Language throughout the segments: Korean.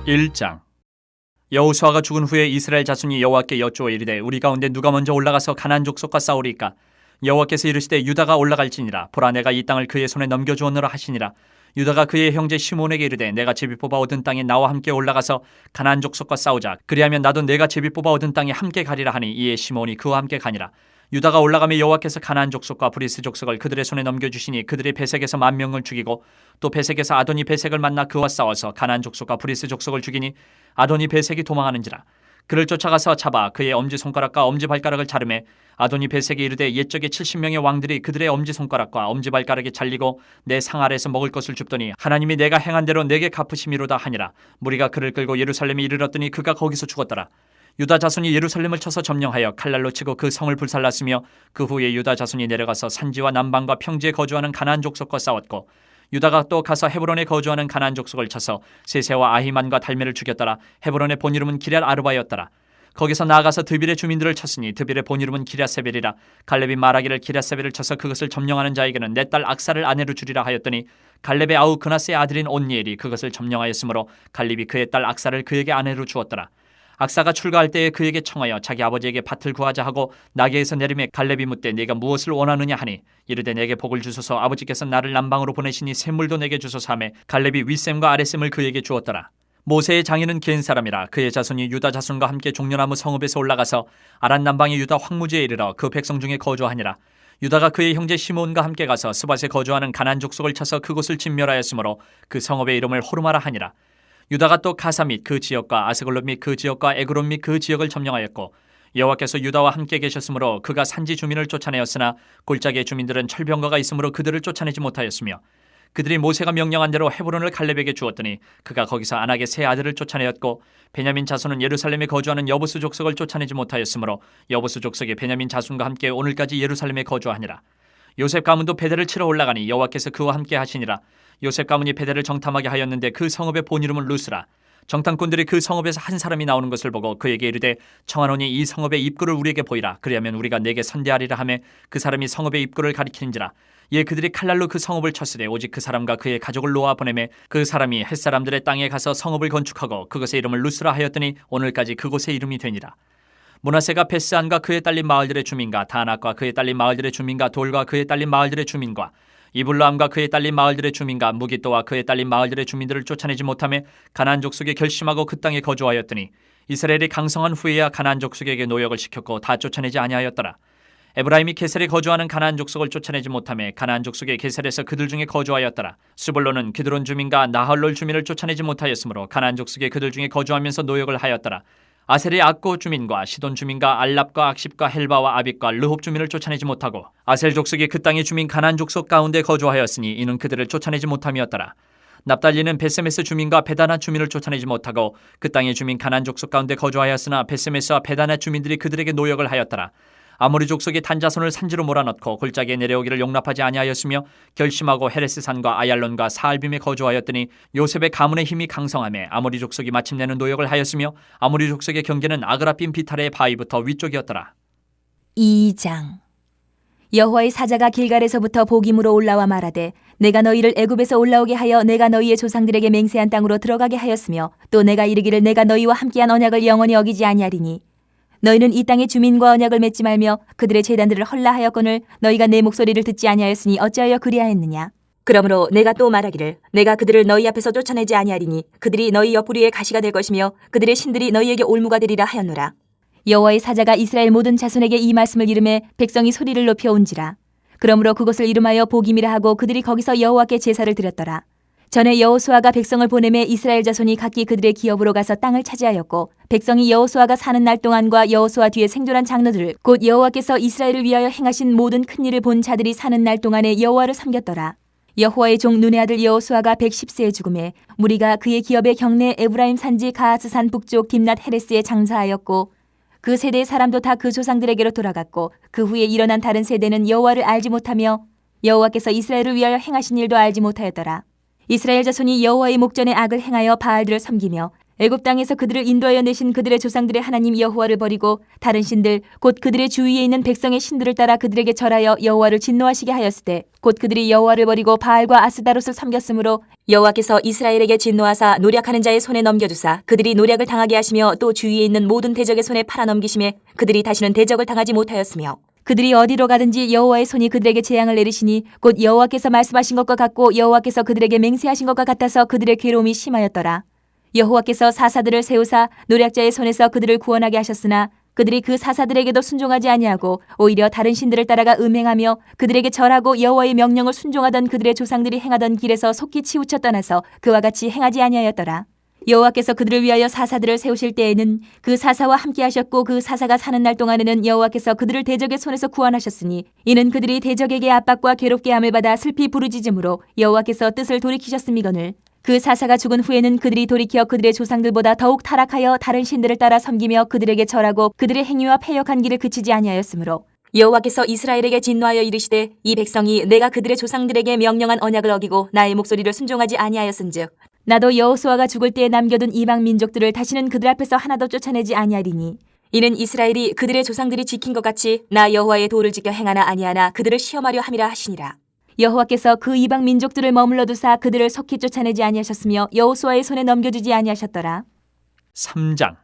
1장. 여호수아가 죽은 후에 이스라엘 자손이 여호와께 여쭈어 이르되 우리 가운데 누가 먼저 올라가서 가나안 족속과 싸우리까? 여호와께서 이르시되 유다가 올라갈지니라. 보라, 내가 이 땅을 그의 손에 넘겨주었노라 하시니라. 유다가 그의 형제 시몬에게 이르되 내가 제비 뽑아 얻은 땅에 나와 함께 올라가서 가나안 족속과 싸우자. 그리하면 나도 내가 제비 뽑아 얻은 땅에 함께 가리라 하니 이에 시몬이 그와 함께 가니라. 유다가 올라가며 여호와께서 가나안 족속과 브리스 족속을 그들의 손에 넘겨주시니 그들이 베색에서 10,000명을 죽이고 또 베색에서 아도니 베색을 만나 그와 싸워서 가나안 족속과 브리스 족속을 죽이니 아도니 베색이 도망하는지라. 그를 쫓아가서 잡아 그의 엄지손가락과 엄지발가락을 자르매 아도니 베색이 이르되 옛적에 70명의 왕들이 그들의 엄지손가락과 엄지발가락이 잘리고 내 상 아래에서 먹을 것을 줍더니 하나님이 내가 행한 대로 내게 갚으심이로다 하니라. 무리가 그를 끌고 예루살렘에 이르렀더니 그가 거기서 죽었더라. 유다 자손이 예루살렘을 쳐서 점령하여 칼날로 치고 그 성을 불살랐으며 그 후에 유다 자손이 내려가서 산지와 남방과 평지에 거주하는 가나안 족속과 싸웠고 유다가 또 가서 헤브론에 거주하는 가나안 족속을 쳐서 세세와 아히만과 달메를 죽였더라. 헤브론의 본 이름은 기럇 아르바였더라. 거기서 나아가서 드빌의 주민들을 쳤으니 드빌의 본 이름은 기랴세벨이라. 갈렙이 말하기를 기랴세벨을 쳐서 그것을 점령하는 자에게는 내 딸 악사를 아내로 주리라 하였더니 갈렙의 아우 그나스의 아들인 온니엘이 그것을 점령하였으므로 갈렙이 그의 딸 악사를 그에게 아내로 주었더라. 악사가 출가할 때에 그에게 청하여 자기 아버지에게 밭을 구하자 하고 나귀에서 내리매 갈렙이 묻되 네가 무엇을 원하느냐 하니 이르되 내게 복을 주소서. 아버지께서 나를 남방으로 보내시니 샘물도 내게 주소서 하매 갈렙이 윗샘과 아랫샘을 그에게 주었더라. 모세의 장인은 겐 사람이라. 그의 자손이 유다 자손과 함께 종려나무 성읍에서 올라가서 아란 남방의 유다 황무지에 이르러 그 백성 중에 거주하니라. 유다가 그의 형제 시몬과 함께 가서 스밧에 거주하는 가나안 족속을 쳐서 그곳을 진멸하였으므로 그 성읍의 이름을 호르마라 하니라. 유다가 또 가사 및 그 지역과 아스글롯 및 그 지역과 에그론 및 그 지역을 점령하였고 여호와께서 유다와 함께 계셨으므로 그가 산지 주민을 쫓아내었으나 골짜기의 주민들은 철병거가 있으므로 그들을 쫓아내지 못하였으며 그들이 모세가 명령한 대로 헤브론을 갈렙에게 주었더니 그가 거기서 안악의 세 아들을 쫓아내었고 베냐민 자손은 예루살렘에 거주하는 여부수 족속을 쫓아내지 못하였으므로 여부수 족속이 베냐민 자손과 함께 오늘까지 예루살렘에 거주하니라. 요셉 가문도 베델을 치러 올라가니 여호와께서 그와 함께 하시니라. 요셉 가문이 베델을 정탐하게 하였는데 그 성읍의 본 이름은 루스라. 정탐꾼들이 그 성읍에서 한 사람이 나오는 것을 보고 그에게 이르되 청하노니 이 성읍의 입구를 우리에게 보이라. 그리하면 우리가 내게 선대하리라 하매 그 사람이 성읍의 입구를 가리키는지라. 이에 그들이 칼날로 그 성읍을 쳤으되 오직 그 사람과 그의 가족을 놓아 보내매 그 사람이 햇사람들의 땅에 가서 성읍을 건축하고 그것의 이름을 루스라 하였더니 오늘까지 그곳의 이름이 되니라. 므낫세가 베스안과 그의 딸린 마을들의 주민과 다낙과 그의 딸린 마을들의 주민과 돌과 그의 딸린 마을들의 주민과 이블람과 그의 딸린 마을들의 주민과 무기또와 그의 딸린 마을들의 주민들을 쫓아내지 못하며 가나안 족속에 결심하고 그 땅에 거주하였더니 이스라엘이 강성한 후에야 가나안 족속에게 노역을 시켰고 다 쫓아내지 아니하였더라. 에브라임이 게셀에 거주하는 가나안 족속을 쫓아내지 못하며 가나안 족속의 게셀에서 그들 중에 거주하였더라. 스불론은 기드론 주민과 나할롤 주민을 쫓아내지 못하였으므로 가나안 족속의 그들 중에 거주하면서 노역을 하였더라. 아셀의 악고 주민과 시돈 주민과 알랍과 악십과 헬바와 아빅과 르홉 주민을 쫓아내지 못하고 아셀 족속이 그 땅의 주민 가나안 족속 가운데 거주하였으니 이는 그들을 쫓아내지 못함이었더라. 납달리는 베세메스 주민과 베다나 주민을 쫓아내지 못하고 그 땅의 주민 가나안 족속 가운데 거주하였으나 베세메스와 베다나 주민들이 그들에게 노역을 하였더라. 아모리 족속이 단자손을 산지로 몰아넣고 골짜기에 내려오기를 용납하지 아니하였으며 결심하고 헤레스산과 아얄론과 사알빔에 거주하였더니 요셉의 가문의 힘이 강성하며 아모리 족속이 마침내는 노역을 하였으며 아모리 족속의 경계는 아그라빔 비탈의 바위부터 위쪽이었더라. 2장. 여호와의 사자가 길갈에서부터 복임으로 올라와 말하되 내가 너희를 애굽에서 올라오게 하여 내가 너희의 조상들에게 맹세한 땅으로 들어가게 하였으며 또 내가 이르기를 내가 너희와 함께한 언약을 영원히 어기지 아니하리니 너희는 이 땅의 주민과 언약을 맺지 말며 그들의 제단들을 헐라하였거늘 너희가 내 목소리를 듣지 아니하였으니 어찌하여 그리하였느냐. 그러므로 내가 또 말하기를 내가 그들을 너희 앞에서 쫓아내지 아니하리니 그들이 너희 옆구리에 가시가 될 것이며 그들의 신들이 너희에게 올무가 되리라 하였노라. 여호와의 사자가 이스라엘 모든 자손에게 이 말씀을 이름해 백성이 소리를 높여 온지라. 그러므로 그곳을 이름하여 복임이라 하고 그들이 거기서 여호와께 제사를 드렸더라. 전에 여호수아가 백성을 보내매 이스라엘 자손이 각기 그들의 기업으로 가서 땅을 차지하였고 백성이 여호수아가 사는 날 동안과 여호수아 뒤에 생존한 장로들 곧 여호와께서 이스라엘을 위하여 행하신 모든 큰 일을 본 자들이 사는 날 동안에 여호와를 섬겼더라. 여호와의 종 눈의 아들 여호수아가 110세에 죽음에 무리가 그의 기업의 경내 에브라임 산지 가하스산 북쪽 딥낫 헤레스에 장사하였고 그 세대의 사람도 다 그 조상들에게로 돌아갔고 그 후에 일어난 다른 세대는 여호와를 알지 못하며 여호와께서 이스라엘을 위하여 행하신 일도 알지 못하였더라. 이스라엘 자손이 여호와의 목전에 악을 행하여 바알들을 섬기며 애굽 땅에서 그들을 인도하여 내신 그들의 조상들의 하나님 여호와를 버리고 다른 신들 곧 그들의 주위에 있는 백성의 신들을 따라 그들에게 절하여 여호와를 진노하시게 하였을 때 곧 그들이 여호와를 버리고 바알과 아스다롯을 섬겼으므로 여호와께서 이스라엘에게 진노하사 노략하는 자의 손에 넘겨주사 그들이 노략을 당하게 하시며 또 주위에 있는 모든 대적의 손에 팔아넘기심에 그들이 다시는 대적을 당하지 못하였으며 그들이 어디로 가든지 여호와의 손이 그들에게 재앙을 내리시니 곧 여호와께서 말씀하신 것과 같고 여호와께서 그들에게 맹세하신 것과 같아서 그들의 괴로움이 심하였더라. 여호와께서 사사들을 세우사 노략자의 손에서 그들을 구원하게 하셨으나 그들이 그 사사들에게도 순종하지 아니하고 오히려 다른 신들을 따라가 음행하며 그들에게 절하고 여호와의 명령을 순종하던 그들의 조상들이 행하던 길에서 속히 치우쳐 떠나서 그와 같이 행하지 아니하였더라. 여호와께서 그들을 위하여 사사들을 세우실 때에는 그 사사와 함께 하셨고 그 사사가 사는 날 동안에는 여호와께서 그들을 대적의 손에서 구원하셨으니 이는 그들이 대적에게 압박과 괴롭게 함을 받아 슬피 부르짖음으로 여호와께서 뜻을 돌이키셨음이거늘 그 사사가 죽은 후에는 그들이 돌이켜 그들의 조상들보다 더욱 타락하여 다른 신들을 따라 섬기며 그들에게 절하고 그들의 행위와 패역한 길을 그치지 아니하였으므로 여호와께서 이스라엘에게 진노하여 이르시되 이 백성이 내가 그들의 조상들에게 명령한 언약을 어기고 나의 목소리를 순종하지 아니하였은즉 나도 여호수아가 죽을 때에 남겨둔 이방 민족들을 다시는 그들 앞에서 하나도 쫓아내지 아니하리니 이는 이스라엘이 그들의 조상들이 지킨 것 같이 나 여호와의 도를 지켜 행하나 아니하나 그들을 시험하려 함이라 하시니라. 여호와께서 그 이방 민족들을 머물러 두사 그들을 속히 쫓아내지 아니하셨으며 여호수아의 손에 넘겨주지 아니하셨더라. 3장.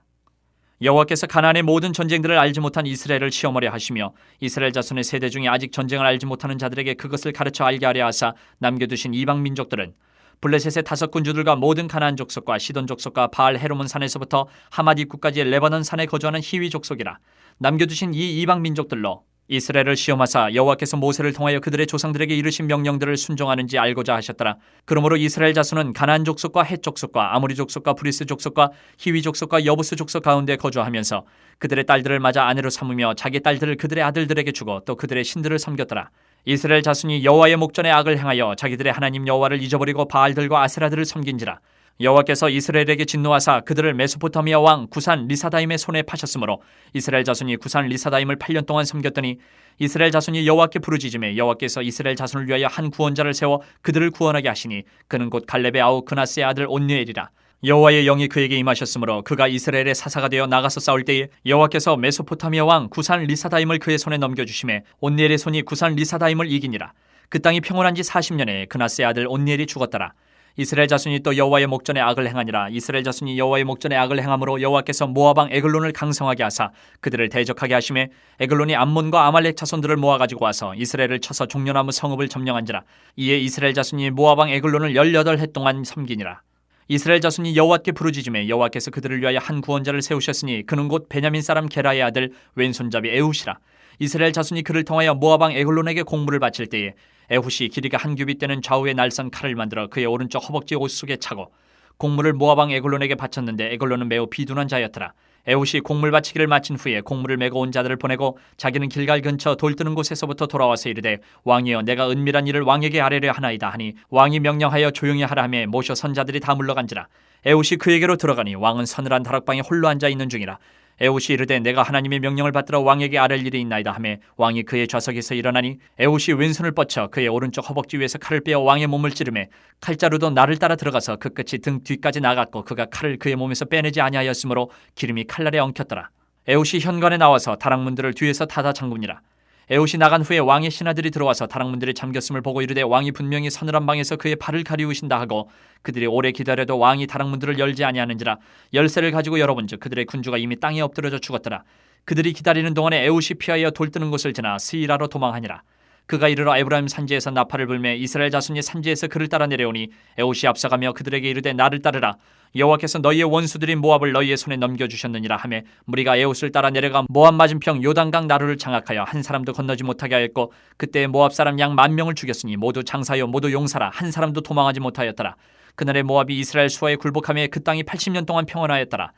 여호와께서 가나안의 모든 전쟁들을 알지 못한 이스라엘을 시험하려 하시며 이스라엘 자손의 세대 중에 아직 전쟁을 알지 못하는 자들에게 그것을 가르쳐 알게 하려 하사 남겨두신 이방 민족들은 블레셋의 5 군주들과 모든 가나안 족속과 시돈 족속과 바알 헤르몬 산에서부터 하맛 입구까지의 레바논 산에 거주하는 히위 족속이라. 남겨두신 이 이방 민족들로 이스라엘을 시험하사 여호와께서 모세를 통하여 그들의 조상들에게 이르신 명령들을 순종하는지 알고자 하셨더라. 그러므로 이스라엘 자손은 가나안 족속과 헷 족속과 아모리 족속과 브리스 족속과 히위 족속과 여부스 족속 가운데 거주하면서 그들의 딸들을 맞아 아내로 삼으며 자기 딸들을 그들의 아들들에게 주고 또 그들의 신들을 섬겼더라. 이스라엘 자손이 여호와의 목전에 악을 행하여 자기들의 하나님 여호와를 잊어버리고 바알들과 아세라들을 섬긴지라. 여호와께서 이스라엘에게 진노하사 그들을 메소포타미아 왕 구산 리사다임의 손에 파셨으므로 이스라엘 자손이 구산 리사다임을 8년 동안 섬겼더니 이스라엘 자손이 여호와께 부르짖음에 여호와께서 이스라엘 자손을 위하여 한 구원자를 세워 그들을 구원하게 하시니 그는 곧 갈렙의 아우 그나스의 아들 온니엘이라. 여호와의 영이 그에게 임하셨으므로 그가 이스라엘의 사사가 되어 나가서 싸울 때에 여호와께서 메소포타미아 왕 구산 리사다임을 그의 손에 넘겨주심에 온니엘의 손이 구산 리사다임을 이기니라. 그 땅이 평온한 지 40년에 그나스의 아들 온니엘이 죽었더라. 이스라엘 자손이 또 여호와의 목전에 악을 행하니라. 이스라엘 자손이 여호와의 목전에 악을 행함으로 여호와께서 모압 왕 에글론을 강성하게 하사 그들을 대적하게 하심에 에글론이 암몬과 아말렉 자손들을 모아가지고 와서 이스라엘을 쳐서 종려나무 성읍을 점령한지라. 이에 이스라엘 자손이 모압 왕 에글론을 18해 동안 섬기니라. 이스라엘 자손이 여호와께 부르짖음에 여호와께서 그들을 위하여 한 구원자를 세우셨으니 그는 곧 베냐민 사람 게라의 아들 왼손잡이 에훗이라. 이스라엘 자손이 그를 통하여 모압 왕 에글론에게 공물을 바칠 때에 에훗이 길이가 한 규빗 되는 좌우의 날선 칼을 만들어 그의 오른쪽 허벅지 옷 속에 차고 공물을 모압 왕 에글론에게 바쳤는데 에글론은 매우 비둔한 자였더라. 에훗이 공물 바치기를 마친 후에 공물을 메고 온 자들을 보내고 자기는 길갈 근처 돌 뜨는 곳에서부터 돌아와서 이르되 왕이여 내가 은밀한 일을 왕에게 아뢰려 하나이다 하니 왕이 명령하여 조용히 하라 하매 모셔 선자들이 다 물러간지라. 에훗이 그에게로 들어가니 왕은 서늘한 다락방에 홀로 앉아 있는 중이라. 에훗이 이르되 내가 하나님의 명령을 받들어 왕에게 아랠 일이 있나이다 하매 왕이 그의 좌석에서 일어나니 에훗이 왼손을 뻗쳐 그의 오른쪽 허벅지 위에서 칼을 빼어 왕의 몸을 찌르매 칼자루도 나를 따라 들어가서 그 끝이 등 뒤까지 나갔고 그가 칼을 그의 몸에서 빼내지 아니하였으므로 기름이 칼날에 엉켰더라. 에훗이 현관에 나와서 다락문들을 뒤에서 닫아 잠그니라. 에훗이 나간 후에 왕의 신하들이 들어와서 다락문들이 잠겼음을 보고 이르되 왕이 분명히 서늘한 방에서 그의 발을 가리우신다 하고 그들이 오래 기다려도 왕이 다락문들을 열지 아니하는지라. 열쇠를 가지고 열어본즉 그들의 군주가 이미 땅에 엎드려져 죽었더라. 그들이 기다리는 동안에 에훗이 피하여 돌 뜨는 곳을 지나 스이라로 도망하니라. 그가 이르러 에브라임 산지에서 나팔을 불매 이스라엘 자손이 산지에서 그를 따라 내려오니 에훗이 앞서가며 그들에게 이르되 나를 따르라. 여호와께서 너희의 원수들인 모압을 너희의 손에 넘겨주셨느니라 하매 무리가 에훗을 따라 내려가 모압 맞은평 요단강 나루를 장악하여 한 사람도 건너지 못하게 하였고 그때 모압 사람 양 10,000명을 죽였으니 모두 장사요 모두 용사라. 한 사람도 도망하지 못하였더라. 그날에 모압이 이스라엘 수하에 굴복하며 그 땅이 80년 동안 평안하였더라.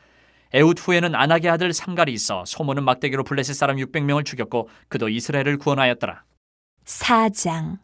에훗 후에는 아낙의 아들 삼갈이 있어 소모는 막대기로 블레셋 사람 600명을 죽였고 그도 이스라엘을 구원하였더라. 4장.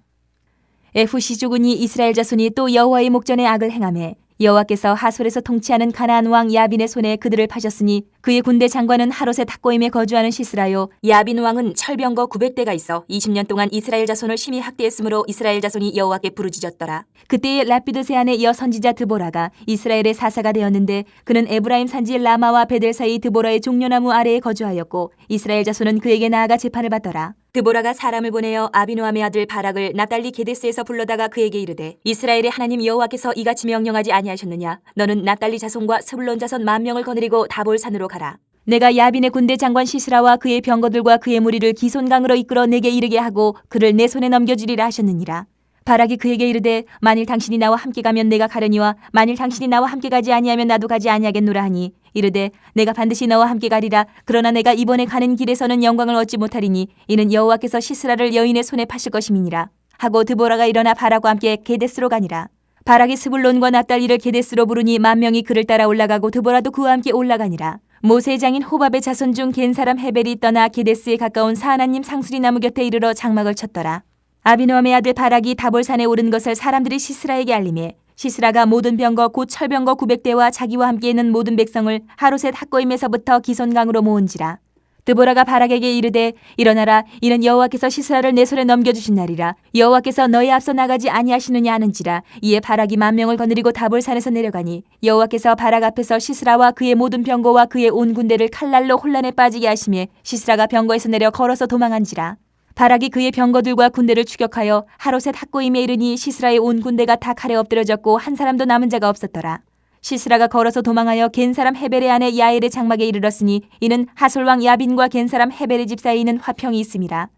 에훗이 죽으니 이스라엘 자손이 또 여호와의 목전에 악을 행하매 여호와께서 하솔에서 통치하는 가나안 왕 야빈의 손에 그들을 파셨으니 그의 군대 장관은 하롯의 탁고임에 거주하는 시스라요. 야빈 왕은 철병거 900대가 있어 20년 동안 이스라엘 자손을 심히 학대했으므로 이스라엘 자손이 여호와께 부르짖었더라. 그때에 라피드 세안의 여 선지자 드보라가 이스라엘의 사사가 되었는데 그는 에브라임 산지 라마와 베델 사이 드보라의 종려나무 아래에 거주하였고 이스라엘 자손은 그에게 나아가 재판을 받더라. 드보라가 사람을 보내어 아비노함의 아들 바락을 납달리 게데스에서 불러다가 그에게 이르되 이스라엘의 하나님 여호와께서 이같이 명령하지 아니하셨느냐. 너는 납달리 자손과 스불론 자손 10,000명을 거느리고 다볼산으로 가라. 내가 야빈의 군대 장관 시스라와 그의 병거들과 그의 무리를 기손강으로 이끌어 내게 이르게 하고 그를 내 손에 넘겨주리라 하셨느니라. 바락이 그에게 이르되 만일 당신이 나와 함께 가면 내가 가려니와 만일 당신이 나와 함께 가지 아니하면 나도 가지 아니하겠노라 하니 이르되 내가 반드시 너와 함께 가리라. 그러나 내가 이번에 가는 길에서는 영광을 얻지 못하리니 이는 여호와께서 시스라를 여인의 손에 파실 것임이니라 하고 드보라가 일어나 바락과 함께 게데스로 가니라. 바락이 스불론과 납달리를 게데스로 부르니 10,000명이 그를 따라 올라가고 드보라도 그와 함께 올라가니라. 모세의 장인 호밥의 자손 중 겐 사람 헤벨이 떠나 게데스에 가까운 사하나님 상수리 나무 곁에 이르러 장막을 쳤더라. 아비노함의 아들 바락이 다볼산에 오른 것을 사람들이 시스라에게 알리매 시스라가 모든 병거 곧 철병거 900대와 자기와 함께 있는 모든 백성을 하롯의 탁고임에서부터 기손강으로 모은지라. 드보라가 바락에게 이르되 일어나라. 이는 여호와께서 시스라를 내 손에 넘겨주신 날이라. 여호와께서 너희 앞서 나가지 아니하시느냐 하는지라. 이에 바락이 10,000명을 거느리고 다볼산에서 내려가니 여호와께서 바락 앞에서 시스라와 그의 모든 병거와 그의 온 군대를 칼날로 혼란에 빠지게 하시매 시스라가 병거에서 내려 걸어서 도망한지라. 바락이 그의 병거들과 군대를 추격하여 하롯의 탁고임에 이르니 시스라의 온 군대가 다 칼에 엎드려졌고 한 사람도 남은 자가 없었더라. 시스라가 걸어서 도망하여 겐 사람 헤벨의 아내 야엘의 장막에 이르렀으니 이는 하솔 왕 야빈과 겐 사람 헤벨의 집 사이에 있는 화평이 있음이라.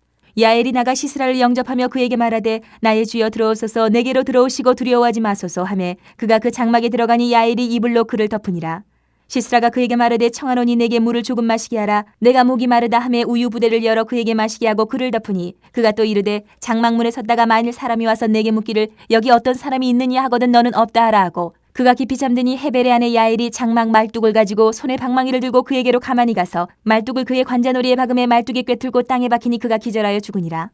야엘이 나가 시스라를 영접하며 그에게 말하되 나의 주여 들어오소서. 내게로 들어오시고 두려워하지 마소서 하매 그가 그 장막에 들어가니 야엘이 이불로 그를 덮으니라. 시스라가 그에게 말하되 청하노니 내게 물을 조금 마시게 하라. 내가 목이 마르다 하매 우유 부대를 열어 그에게 마시게 하고 그를 덮으니 그가 또 이르되 장막문에 섰다가 만일 사람이 와서 내게 묻기를 여기 어떤 사람이 있느냐 하거든 너는 없다 하라 하고 그가 깊이 잠드니 헤벨의 아내 야엘이 장막 말뚝을 가지고 손에 방망이를 들고 그에게로 가만히 가서 말뚝을 그의 관자놀이에 박음에 말뚝이 꿰뚫고 땅에 박히니 그가 기절하여 죽으니라.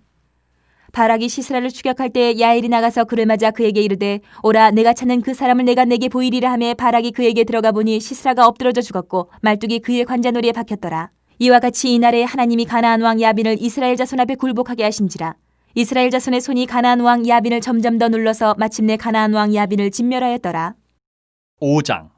바락이 시스라를 추격할 때 야엘이 나가서 그를 맞아 그에게 이르되 오라 내가 찾는 그 사람을 내가 내게 보이리라 하매 바락이 그에게 들어가 보니 시스라가 엎드러져 죽었고 말뚝이 그의 관자놀이에 박혔더라. 이와 같이 이날에 하나님이 가나안 왕 야빈을 이스라엘 자손 앞에 굴복하게 하신지라. 이스라엘 자손의 손이 가나안 왕 야빈을 점점 더 눌러서 마침내 가나안 왕 야빈을 진멸하였더라. 5장.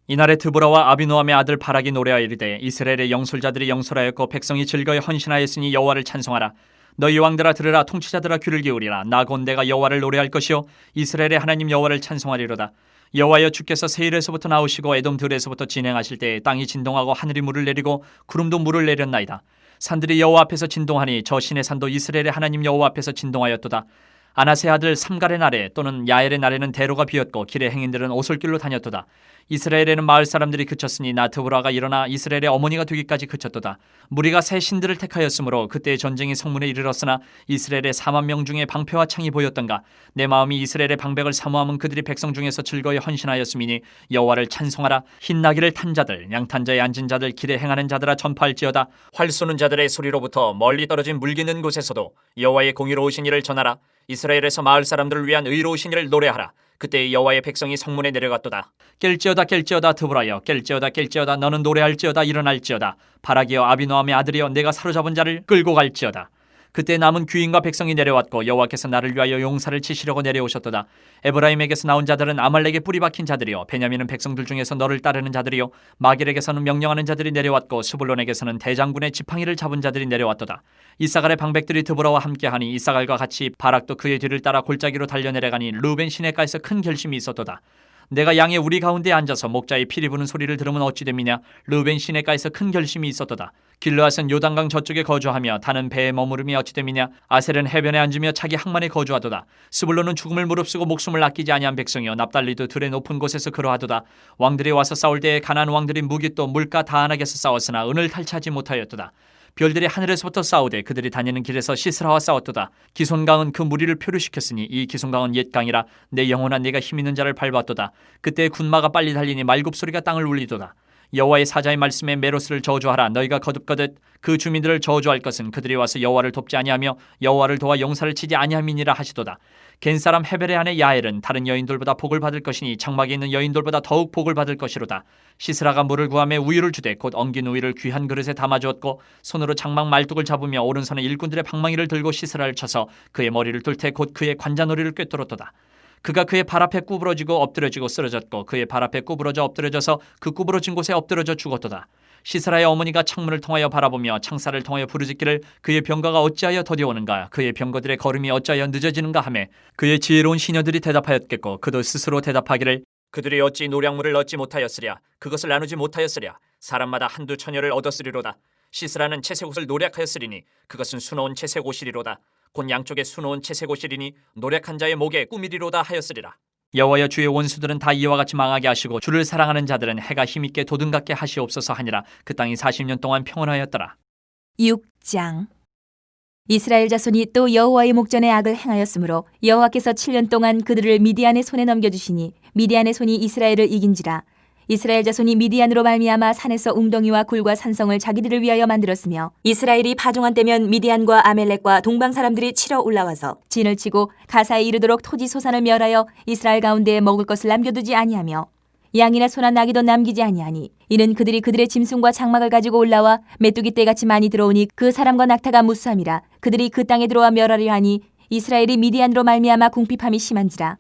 이날에 드보라와 아비노함의 아들 바락이 노래하여 이르되 이스라엘의 영솔자들이 영솔하였고 백성이 즐거이 헌신하였으니 여호와를 찬송하라. 너희 왕들아 들으라. 통치자들아 귀를 기울이라. 나 곧 내가 여호와를 노래할 것이요 이스라엘의 하나님 여호와를 찬송하리로다. 여호와여 주께서 세일에서부터 나오시고 에돔 들에서부터 진행하실 때에 땅이 진동하고 하늘이 물을 내리고 구름도 물을 내렸나이다. 산들이 여호와 앞에서 진동하니 저 신의 산도 이스라엘의 하나님 여호와 앞에서 진동하였도다. 아나세 아들 삼갈의 날에 또는 야엘의 날에는 대로가 비었고 길의 행인들은 오솔길로 다녔도다. 이스라엘에는 마을 사람들이 그쳤으니 나 드보라가 일어나 이스라엘의 어머니가 되기까지 그쳤도다. 무리가 새 신들을 택하였으므로 그때의 전쟁이 성문에 이르렀으나 이스라엘의 40,000명 중에 방패와 창이 보였던가. 내 마음이 이스라엘의 방백을 사모함은 그들이 백성 중에서 즐거이 헌신하였음이니 여호와를 찬송하라. 흰 나귀를 탄 자들 양탄 자에 앉은 자들 길에 행하는 자들아 전파할지어다. 활 쏘는 자들의 소리로부터 멀리 떨어진 물깃는 곳에서도 여호와의 공의로우신 일을 전하라. 이스라엘에서 마을 사람들을 위한 의로우신 일을 노래하라. 그때 여호와의 백성이 성문에 내려갔도다. 깰지어다 깰지어다 드보라여 깰지어다 깰지어다 너는 노래할지어다 일어날지어다. 바락이여 아비노함의 아들이여 내가 사로잡은 자를 끌고 갈지어다. 그때 남은 귀인과 백성이 내려왔고 여호와께서 나를 위하여 용사를 치시려고 내려오셨도다. 에브라임에게서 나온 자들은 아말렉에 뿌리 박힌 자들이요 베냐민은 백성들 중에서 너를 따르는 자들이요 마길에게서는 명령하는 자들이 내려왔고 스불론에게서는 대장군의 지팡이를 잡은 자들이 내려왔도다. 이사갈의 방백들이 드보라와 함께하니 이사갈과 같이 바락도 그의 뒤를 따라 골짜기로 달려내려가니 루벤 시내가에서 큰 결심이 있었도다. 내가 양의 우리 가운데 앉아서 목자의 피리 부는 소리를 들으면 어찌 됨이냐. 루벤 시내가에서 큰 결심이 있었도다. 길르앗은 요단강 저쪽에 거주하며 다는 배에 머무름이 어찌 됨이냐. 아셀은 해변에 앉으며 차기 항만에 거주하도다. 스불론은 죽음을 무릅쓰고 목숨을 아끼지 아니한 백성이여 납달리도 들의 높은 곳에서 그러하도다. 왕들이 와서 싸울 때에 가나안 왕들이 무깃도 물가 다안악에서 싸웠으나 은을 탈취하지 못하였도다. 별들이 하늘에서부터 싸우되 그들이 다니는 길에서 시스라와 싸웠도다. 기손강은 그 무리를 표류시켰으니 이 기손강은 옛 강이라. 내 영혼아 네가 힘있는 자를 밟았도다. 그때 군마가 빨리 달리니 말굽소리가 땅을 울리도다. 여호와의 사자의 말씀에 메로스를 저주하라. 너희가 거듭거듭 그 주민들을 저주할 것은 그들이 와서 여호와를 돕지 아니하며 여호와를 도와 용사를 치지 아니함이니라 하시도다. 겐 사람 헤벨의 아내 야엘은 다른 여인들보다 복을 받을 것이니 장막에 있는 여인들보다 더욱 복을 받을 것이로다. 시스라가 물을 구하며 우유를 주되 곧 엉긴 우유를 귀한 그릇에 담아주었고 손으로 장막 말뚝을 잡으며 오른손에 일꾼들의 방망이를 들고 시스라를 쳐서 그의 머리를 뚫되 곧 그의 관자놀이를 꿰뚫었도다. 그가 그의 발 앞에 구부러지고 엎드려지고 쓰러졌고 그의 발 앞에 구부러져 엎드려져서 그 구부러진 곳에 엎드려져 죽었도다. 시스라의 어머니가 창문을 통하여 바라보며 창살을 통하여 부르짖기를 그의 병가가 어찌하여 더디오는가 그의 병거들의 걸음이 어찌하여 늦어지는가 하매 그의 지혜로운 시녀들이 대답하였겠고 그도 스스로 대답하기를 그들이 어찌 노량물을 얻지 못하였으랴 그것을 나누지 못하였으랴 사람마다 한두 처녀를 얻었으리로다. 시스라는 채색 옷을 노략하였으리니 그것은 수놓은 채색 옷이리로다. 곧 양쪽에 수놓은 채색 옷이리니 노략한 자의 목에 꾸미리로다 하였으리라. 여호와여 주의 원수들은 다 이와 같이 망하게 하시고 주를 사랑하는 자들은 해가 힘있게 도든갑게 하시옵소서 하니라. 그 땅이 40년 동안 평온하였더라. 6장. 이스라엘 자손이 또 여호와의 목전에 악을 행하였으므로 여호와께서 7년 동안 그들을 미디안의 손에 넘겨주시니 미디안의 손이 이스라엘을 이긴지라. 이스라엘 자손이 미디안으로 말미암아 산에서 웅덩이와 굴과 산성을 자기들을 위하여 만들었으며 이스라엘이 파종한 때면 미디안과 아멜렉과 동방 사람들이 치러 올라와서 진을 치고 가사에 이르도록 토지 소산을 멸하여 이스라엘 가운데에 먹을 것을 남겨두지 아니하며 양이나 소나 나귀도 남기지 아니하니 이는 그들이 그들의 짐승과 장막을 가지고 올라와 메뚜기 떼같이 많이 들어오니 그 사람과 낙타가 무수함이라. 그들이 그 땅에 들어와 멸하려 하니 이스라엘이 미디안으로 말미암아 궁핍함이 심한지라.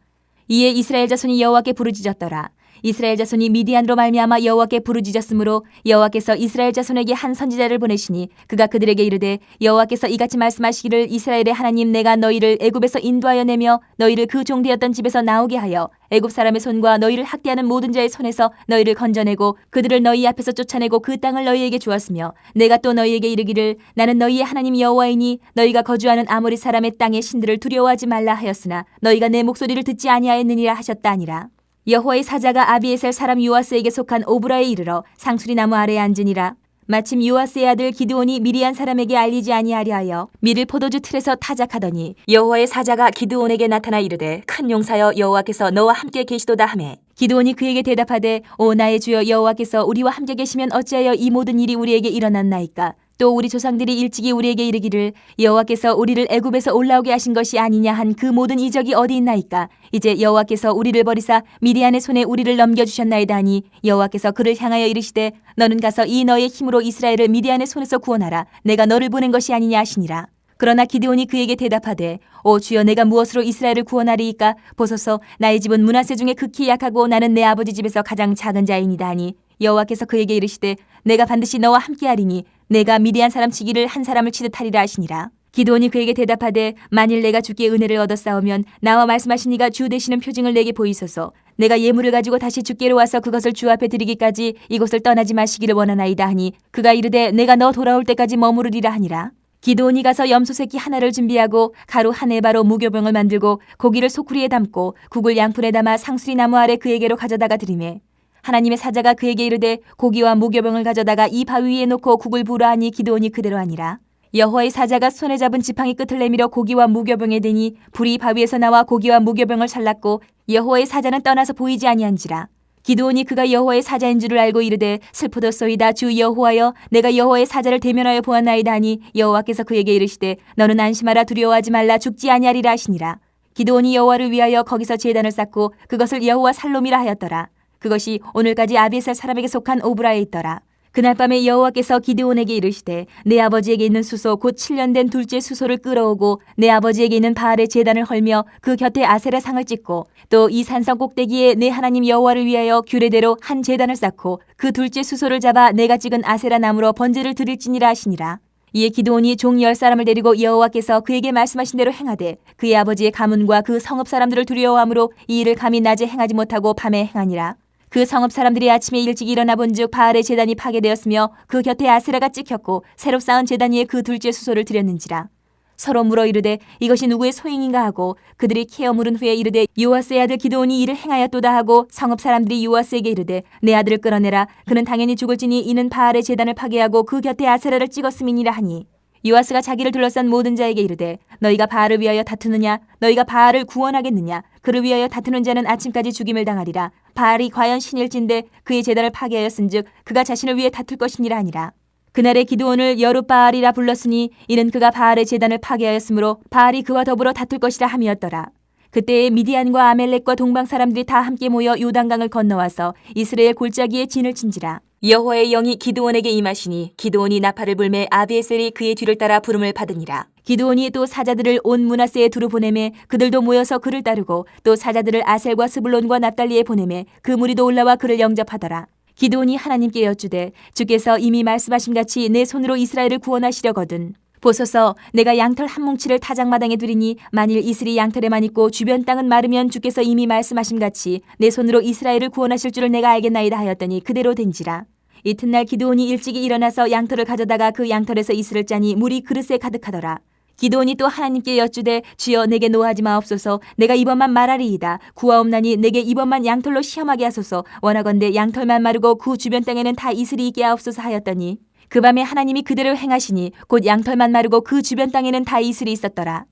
이에 이스라엘 자손이 여호와께 부르짖었더라. 이스라엘 자손이 미디안으로 말미암아 여호와께 부르짖었으므로 여호와께서 이스라엘 자손에게 한 선지자를 보내시니 그가 그들에게 이르되 여호와께서 이같이 말씀하시기를 이스라엘의 하나님 내가 너희를 애굽에서 인도하여 내며 너희를 그 종되었던 집에서 나오게 하여 애굽 사람의 손과 너희를 학대하는 모든 자의 손에서 너희를 건져내고 그들을 너희 앞에서 쫓아내고 그 땅을 너희에게 주었으며 내가 또 너희에게 이르기를 나는 너희의 하나님 여호와이니 너희가 거주하는 아모리 사람의 땅의 신들을 두려워하지 말라 하였으나 너희가 내 목소리를 듣지 아니하였느니라 하셨다 아니라. 여호와의 사자가 아비에셀 사람 요아스에게 속한 오브라에 이르러 상수리 나무 아래에 앉으니라. 마침 요아스의 아들 기드온이 미디안 사람에게 알리지 아니하려 하여 밀을 포도주 틀에서 타작하더니 여호와의 사자가 기드온에게 나타나 이르되 큰 용사여 여호와께서 너와 함께 계시도다 하매 기드온이 그에게 대답하되 오 나의 주여 여호와께서 우리와 함께 계시면 어찌하여 이 모든 일이 우리에게 일어났나이까. 또 우리 조상들이 일찍이 우리에게 이르기를 여호와께서 우리를 애굽에서 올라오게 하신 것이 아니냐 한 그 모든 이적이 어디 있나이까. 이제 여호와께서 우리를 버리사 미디안의 손에 우리를 넘겨주셨나이다 하니 여호와께서 그를 향하여 이르시되 너는 가서 이 너의 힘으로 이스라엘을 미디안의 손에서 구원하라. 내가 너를 보낸 것이 아니냐 하시니라. 그러나 기드온이 그에게 대답하되 오 주여 내가 무엇으로 이스라엘을 구원하리이까. 보소서 나의 집은 므낫세 중에 극히 약하고 나는 내 아버지 집에서 가장 작은 자이니이다 하니 여호와께서 그에게 이르시되 내가 반드시 너와 함께하리니 내가 미디안 사람 치기를 한 사람을 치듯 하리라 하시니라. 기드온이 그에게 대답하되 만일 내가 주께 은혜를 얻었사오면 나와 말씀하신 이가 주 되시는 표징을 내게 보이소서. 내가 예물을 가지고 다시 주께로 와서 그것을 주 앞에 드리기까지 이곳을 떠나지 마시기를 원하나이다 하니 그가 이르되 내가 너 돌아올 때까지 머무르리라 하니라. 기드온이 가서 염소 새끼 하나를 준비하고 가루 한 에바로 무교병을 만들고 고기를 소쿠리에 담고 국을 양푼에 담아 상수리 나무 아래 그에게로 가져다가 드리매 하나님의 사자가 그에게 이르되 고기와 무교병을 가져다가 이 바위 위에 놓고 국을 부으라 하니 기드온이 그대로 하니라. 여호와의 사자가 손에 잡은 지팡이 끝을 내밀어 고기와 무교병에 대니 불이 바위에서 나와 고기와 무교병을 살랐고 여호와의 사자는 떠나서 보이지 아니한지라. 기드온이 그가 여호와의 사자인 줄을 알고 이르되 슬프도소이다 주 여호와여 내가 여호와의 사자를 대면하여 보았나이다 하니 여호와께서 그에게 이르시되 너는 안심하라 두려워하지 말라 죽지 아니하리라 하시니라. 기드온이 여호와를 위하여 거기서 제단을 쌓고 그것을 여호와 살롬이라 하였더라. 그것이 오늘까지 아비에셀 사람에게 속한 오브라에 있더라. 그날 밤에 여호와께서 기드온에게 이르시되 내 아버지에게 있는 수소 곧 7년 된 둘째 수소를 끌어오고 내 아버지에게 있는 바알의 제단을 헐며 그 곁에 아세라 상을 찍고 또 이 산성 꼭대기에 내 하나님 여호와를 위하여 규례대로 한 제단을 쌓고 그 둘째 수소를 잡아 내가 찍은 아세라 나무로 번제를 드릴지니라 하시니라. 이에 기드온이 종 10사람을 데리고 여호와께서 그에게 말씀하신 대로 행하되 그의 아버지의 가문과 그 성읍 사람들을 두려워하므로 이 일을 감히 낮에 행하지 못하고 밤에 행하니라. 그 성읍 사람들이 아침에 일찍 일어나 본즉 바알의 제단이 파괴되었으며 그 곁에 아세라가 찍혔고 새로 쌓은 제단 위에 그 둘째 수소를 드렸는지라. 서로 물어 이르되 이것이 누구의 소행인가 하고 그들이 캐어 물은 후에 이르되 요아스의 아들 기드온이 이를 행하였도다 하고 성읍 사람들이 요아스에게 이르되 내 아들을 끌어내라. 그는 당연히 죽을지니 이는 바알의 제단을 파괴하고 그 곁에 아세라를 찍었음이니라 하니 요아스가 자기를 둘러싼 모든 자에게 이르되 너희가 바알을 위하여 다투느냐 너희가 바알을 구원하겠느냐 그를 위하여 다투는 자는 아침까지 죽임을 당하리라. 바알이 과연 신일진데 그의 제단을 파괴하였은즉 그가 자신을 위해 다툴 것이니라 하니라. 그날에 기드온을 여룻바알이라 불렀으니 이는 그가 바알의 제단을 파괴하였으므로 바알이 그와 더불어 다툴 것이라 함이었더라. 그때에 미디안과 아멜렉과 동방 사람들이 다 함께 모여 요단강을 건너와서 이스라엘 골짜기에 진을 친지라. 여호와의 영이 기드온에게 임하시니 기드온이 나팔을 불매 아비에셀이 그의 뒤를 따라 부름을 받으니라. 기드온이 또 사자들을 온 므낫세에 두루 보내매 그들도 모여서 그를 따르고 또 사자들을 아셀과 스불론과 납달리에 보내매 그 무리도 올라와 그를 영접하더라. 기드온이 하나님께 여쭈되 주께서 이미 말씀하심같이 내 손으로 이스라엘을 구원하시려거든 보소서 내가 양털 한 뭉치를 타작마당에 두리니 만일 이슬이 양털에만 있고 주변 땅은 마르면 주께서 이미 말씀하심같이 내 손으로 이스라엘을 구원하실 줄을 내가 알겠나이다 하였더니 그대로 된지라. 이튿날 기드온이 일찍이 일어나서 양털을 가져다가 그 양털에서 이슬을 짜니 물이 그릇에 가득하더라. 기드온이 또 하나님께 여쭈되 주여 내게 노하지 마옵소서 내가 이번만 말하리이다. 구하옵나니 내게 이번만 양털로 시험하게 하소서 원하건대 양털만 마르고 그 주변 땅에는 다 이슬이 있게 하옵소서 하였더니 그 밤에 하나님이 그대로 행하시니 곧 양털만 마르고 그 주변 땅에는 다 이슬이 있었더라.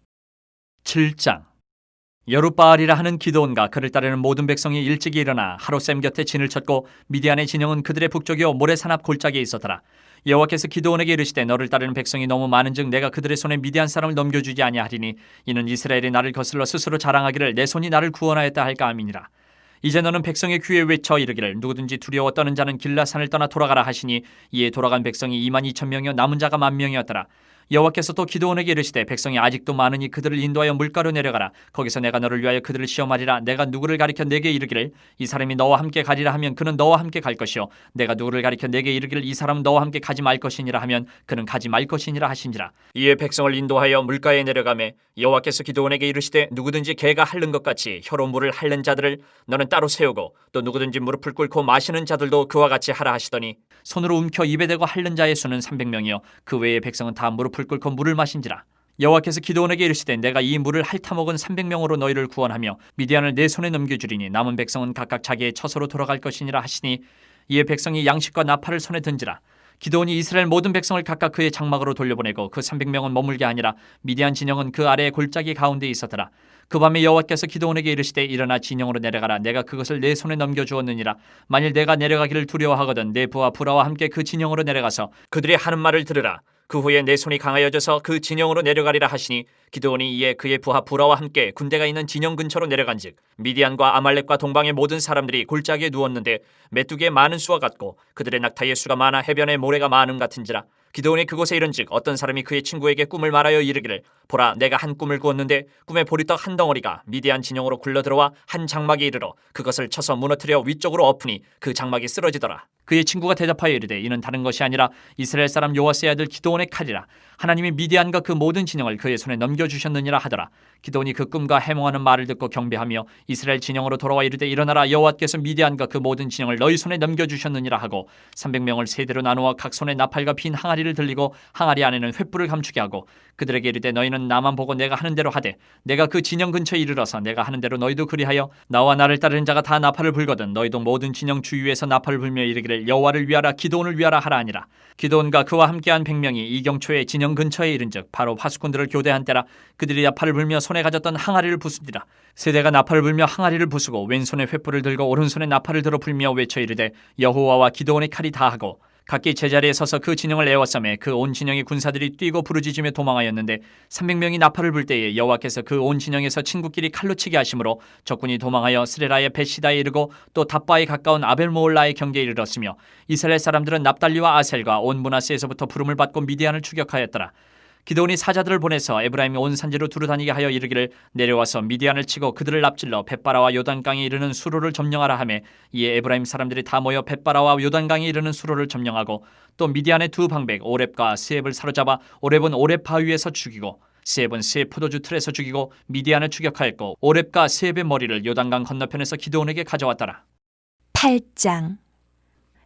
7장. 여룻바알이라 하는 기드온과 그를 따르는 모든 백성이 일찍이 일어나 하롯셈 곁에 진을 쳤고 미디안의 진영은 그들의 북쪽이요 모래산 앞 골짜기에 있었더라. 여호와께서 기드온에게 이르시되 너를 따르는 백성이 너무 많은즉 내가 그들의 손에 미디안 사람을 넘겨주지 아니하리니 이는 이스라엘이 나를 거슬러 스스로 자랑하기를 내 손이 나를 구원하였다 할까 함이니라. 이제 너는 백성의 귀에 외쳐 이르기를 누구든지 두려워 떠는 자는 길라산을 떠나 돌아가라 하시니 이에 돌아간 백성이 22,000명이요 남은 자가 10,000명이었더라. 여호와께서 또 기드온에게 이르시되 백성이 아직도 많으니 그들을 인도하여 물가로 내려가라. 거기서 내가 너를 위하여 그들을 시험하리라. 내가 누구를 가리켜 내게 이르기를 이 사람이 너와 함께 가리라 하면 그는 너와 함께 갈 것이요 내가 누구를 가리켜 내게 이르기를 이 사람은 너와 함께 가지 말 것이니라 하면 그는 가지 말 것이니라 하신지라. 이에 백성을 인도하여 물가에 내려가매 여호와께서 기드온에게 이르시되 누구든지 개가 핥는 것 같이 혀로 물을 핥는 자들을 너는 따로 세우고 또 누구든지 무릎을 꿇고 마시는 자들도 그와 같이 하라 하시더니 손으로 움켜 입에 대고 핥는 자의 수는 300명이요 그 외의 백성은 다 무릎을 꿇고 물을 마신지라. 여호와께서 기드온에게 이르시되 내가 이 물을 핥아먹은 300명으로 너희를 구원하며 미디안을 내 손에 넘겨주리니 남은 백성은 각각 자기의 처소로 돌아갈 것이니라 하시니 이에 백성이 양식과 나팔을 손에 든지라. 기드온이 이스라엘 모든 백성을 각각 그의 장막으로 돌려보내고 그 300명은 머물게 하니라. 미디안 진영은 그 아래의 골짜기 가운데 있었더라. 그 밤에 여호와께서 기드온에게 이르시되 일어나 진영으로 내려가라. 내가 그것을 내 손에 넘겨주었느니라. 만일 내가 내려가기를 두려워하거든 내 부하 부라와 함께 그 진영으로 내려가서 그들이 하는 말을 들으라. 그 후에 내 손이 강하여져서 그 진영으로 내려가리라 하시니 기드온이 이에 그의 부하 부라와 함께 군대가 있는 진영 근처로 내려간즉 미디안과 아말렉과 동방의 모든 사람들이 골짜기에 누웠는데 메뚜기의 많은 수와 같고 그들의 낙타의 수가 많아 해변의 모래가 많음 같은지라. 기드온이 그곳에 이른즉 어떤 사람이 그의 친구에게 꿈을 말하여 이르기를 보라 내가 한 꿈을 꾸었는데 꿈에 보리떡 한 덩어리가 미디안 진영으로 굴러들어와 한 장막에 이르러 그것을 쳐서 무너뜨려 위쪽으로 엎으니 그 장막이 쓰러지더라. 그의 친구가 대답하여 이르되 이는 다른 것이 아니라 이스라엘 사람 요아스의 아들 기드온의 칼이라. 하나님이 미디안과 그 모든 진영을 그의 손에 넘겨주셨느니라 하더라. 기드온이 그 꿈과 해몽하는 말을 듣고 경배하며 이스라엘 진영으로 돌아와 이르되 일어나라 여호와께서 미디안과 그 모든 진영을 너희 손에 넘겨주셨느니라 하고 300명을 세대로 나누어 각 손에 나팔과 빈 항아리를 들리고 항아리 안에는 횃불을 감추게 하고 그들에게 이르되 너희는 나만 보고 내가 하는 대로 하되 내가 그 진영 근처에 이르러서 내가 하는 대로 너희도 그리하여 나와 나를 따르는 자가 다 나팔을 불거든 너희도 모든 진영 주위에서 나팔을 불며 이르기를 여호와를 위하라 기드온을 위하라 하라 하니라. 기드온과 그와 함께한 100명이 이경초에 진영 근처에 이른즉 바로 파수꾼들을 교대한 때라. 그들이 나팔을 불며 손에 가졌던 항아리를 부수니라. 세대가 나팔을 불며 항아리를 부수고 왼손에 횃불을 들고 오른손에 나팔을 들어 불며 외쳐 이르되 여호와와 기드온의 칼이 다하고 각기 제자리에 서서 그 진영을 에워싸매 그 온 진영의 군사들이 뛰고 부르짖으며 도망하였는데 300명이 나팔을 불 때에 여호와께서 그 온 진영에서 친구끼리 칼로 치게 하심으로 적군이 도망하여 스레라의 베시다에 이르고 또 답바에 가까운 아벨모올라의 경계에 이르렀으며 이스라엘 사람들은 납달리와 아셀과 온 므낫세에서부터 부름을 받고 미디안을 추격하였더라. 기드온이 사자들을 보내서 에브라임의 온 산지로 두루다니게 하여 이르기를 내려와서 미디안을 치고 그들을 납질러 벳바라와 요단강에 이르는 수로를 점령하라 하매 이에 에브라임 사람들이 다 모여 벳바라와 요단강에 이르는 수로를 점령하고 또 미디안의 두 방백 오렙과 스앱을 사로잡아 오렙은 오렙 바위에서 죽이고 스앱은 스앱 포도주 틀에서 죽이고 미디안을 추격하였고 오렙과 스앱의 머리를 요단강 건너편에서 기드온에게 가져왔더라. 8장.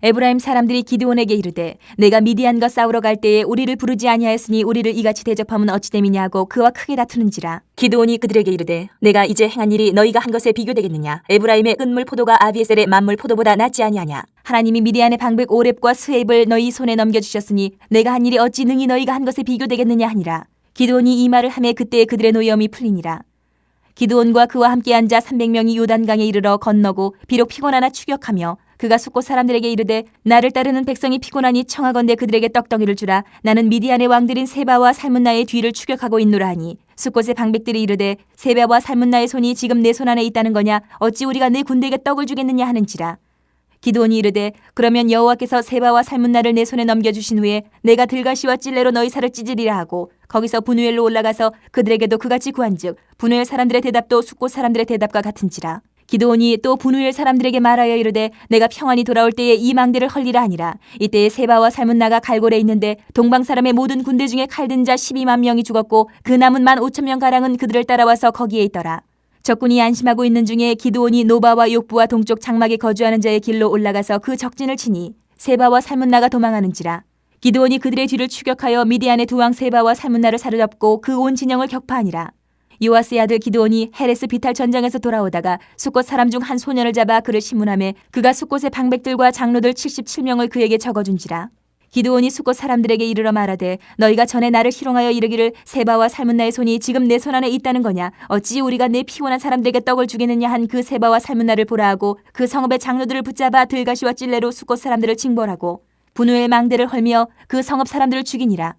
에브라임 사람들이 기드온에게 이르되 내가 미디안과 싸우러 갈 때에 우리를 부르지 아니하였으니 우리를 이같이 대접함은 어찌 됨이냐 하고 그와 크게 다투는지라. 기드온이 그들에게 이르되 내가 이제 행한 일이 너희가 한 것에 비교되겠느냐. 에브라임의 끝물 포도가 아비에셀의 만물 포도보다 낫지 아니하냐. 하나님이 미디안의 방백 오렙과 스웨입을 너희 손에 넘겨주셨으니 내가 한 일이 어찌 능히 너희가 한 것에 비교되겠느냐 하니라. 기드온이 이 말을 하매 그때에 그들의 노여움이 풀리니라. 기드온과 그와 함께 앉아 300명이 요단강에 이르러 건너고 비록 피곤하나 추격하며 그가 숫곳 사람들에게 이르되 나를 따르는 백성이 피곤하니 청하건대 그들에게 떡덩이를 주라. 나는 미디안의 왕들인 세바와 살문나의 뒤를 추격하고 있노라 하니 숫곳의 방백들이 이르되 세바와 살문나의 손이 지금 내 손 안에 있다는 거냐. 어찌 우리가 내 군대에게 떡을 주겠느냐 하는지라. 기드온이 이르되 그러면 여호와께서 세바와 살문나를 내 손에 넘겨주신 후에 내가 들가시와 찔레로 너희 살을 찢으리라 하고 거기서 분우엘로 올라가서 그들에게도 그같이 구한즉 분우엘 사람들의 대답도 숫곳 사람들의 대답과 같은지라. 기드온이 또 분우엘 사람들에게 말하여 이르되 내가 평안히 돌아올 때에 이 망대를 헐리라 하니라. 이때에 세바와 살문나가 갈골에 있는데 동방 사람의 모든 군대 중에 칼든 자 12만 명이 죽었고 그 남은 15,000명 가량은 그들을 따라와서 거기에 있더라. 적군이 안심하고 있는 중에 기드온이 노바와 욕부와 동쪽 장막에 거주하는 자의 길로 올라가서 그 적진을 치니 세바와 살문나가 도망하는지라. 기드온이 그들의 뒤를 추격하여 미디안의 두 왕 세바와 살문나를 사로잡고 그 온 진영을 격파하니라. 요아스의 아들 기드온이 헤레스 비탈 전장에서 돌아오다가 숫곳 사람 중 한 소년을 잡아 그를 신문하매 그가 숫곳의 방백들과 장로들 77명을 그에게 적어준지라. 기드온이 숫곳 사람들에게 이르러 말하되 너희가 전에 나를 희롱하여 이르기를 세바와 살문나의 손이 지금 내 손 안에 있다는 거냐. 어찌 우리가 내 피곤한 사람들에게 떡을 주겠느냐 한 그 세바와 살문나를 보라 하고 그 성읍의 장로들을 붙잡아 들가시와 찔레로 숫곳 사람들을 징벌하고 분우엘 망대를 헐며 그 성읍 사람들을 죽이니라.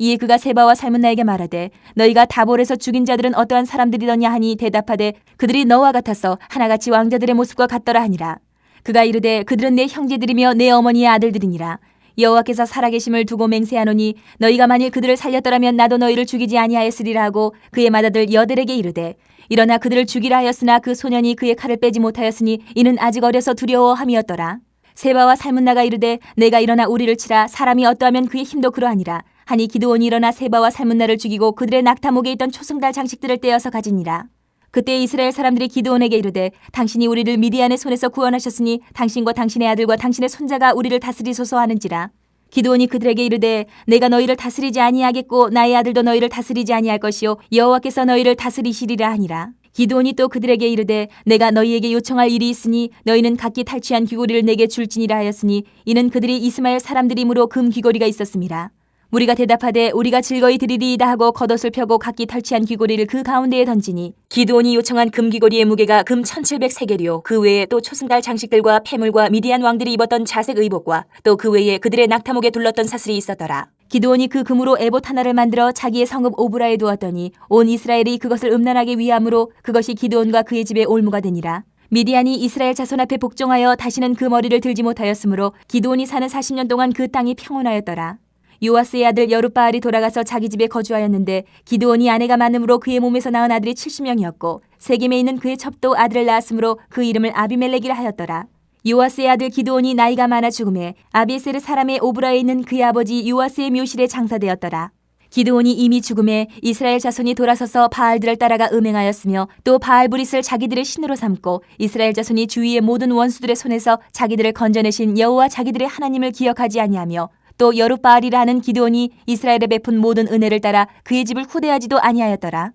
이에 그가 세바와 살문나에게 말하되 너희가 다볼에서 죽인 자들은 어떠한 사람들이더냐 하니 대답하되 그들이 너와 같아서 하나같이 왕자들의 모습과 같더라 하니라. 그가 이르되 그들은 내 형제들이며 내 어머니의 아들들이니라. 여호와께서 살아계심을 두고 맹세하노니 너희가 만일 그들을 살렸더라면 나도 너희를 죽이지 아니하였으리라 하고 그의 맏아들 여델에게 이르되 일어나 그들을 죽이라 하였으나 그 소년이 그의 칼을 빼지 못하였으니 이는 아직 어려서 두려워함이었더라. 세바와 살문나가 이르되 내가 일어나 우리를 치라. 사람이 어떠하면 그의 힘도 그러하니라. 하니 기드온이 일어나 세바와 살문나를 죽이고 그들의 낙타목에 있던 초승달 장식들을 떼어서 가지니라. 그때 이스라엘 사람들이 기드온에게 이르되 당신이 우리를 미디안의 손에서 구원하셨으니 당신과 당신의 아들과 당신의 손자가 우리를 다스리소서 하는지라. 기드온이 그들에게 이르되 내가 너희를 다스리지 아니하겠고 나의 아들도 너희를 다스리지 아니할 것이요 여호와께서 너희를 다스리시리라 하니라. 기드온이 또 그들에게 이르되 내가 너희에게 요청할 일이 있으니 너희는 각기 탈취한 귀고리를 내게 줄지니라 하였으니 이는 그들이 이스마엘 사람들이므로 금 귀고리가 있었음이라. 무리가 대답하되 우리가 즐거이 드리리이다 하고 겉옷을 펴고 각기 탈취한 귀고리를 그 가운데에 던지니 기드온이 요청한 금 귀고리의 무게가 금 1700세겔이요 그 외에 또 초승달 장식들과 폐물과 미디안 왕들이 입었던 자색 의복과 또 그 외에 그들의 낙타목에 둘렀던 사슬이 있었더라. 기드온이 그 금으로 에봇 하나를 만들어 자기의 성읍 오브라에 두었더니 온 이스라엘이 그것을 음란하게 위함으로 그것이 기드온과 그의 집에 올무가 되니라. 미디안이 이스라엘 자손 앞에 복종하여 다시는 그 머리를 들지 못하였으므로 기드온이 사는 40년 동안 그 땅이 평온하였더라. 요아스의 아들 여룻바알이 돌아가서 자기 집에 거주하였는데 기드온이 아내가 많음으로 그의 몸에서 낳은 아들이 70명이었고 세겜에 있는 그의 첩도 아들을 낳았으므로 그 이름을 아비멜렉이라 하였더라. 요아스의 아들 기드온이 나이가 많아 죽음에 아비에셀의 사람의 오브라에 있는 그의 아버지 요아스의 묘실에 장사되었더라. 기드온이 이미 죽음에 이스라엘 자손이 돌아서서 바알들을 따라가 음행하였으며 또 바알브릿을 자기들의 신으로 삼고 이스라엘 자손이 주위의 모든 원수들의 손에서 자기들을 건져내신 여호와 자기들의 하나님을 기억하지 아니하며 또 여룻바알이라 하는 기드온이 이스라엘에 베푼 모든 은혜를 따라 그의 집을 후대하지도 아니하였더라.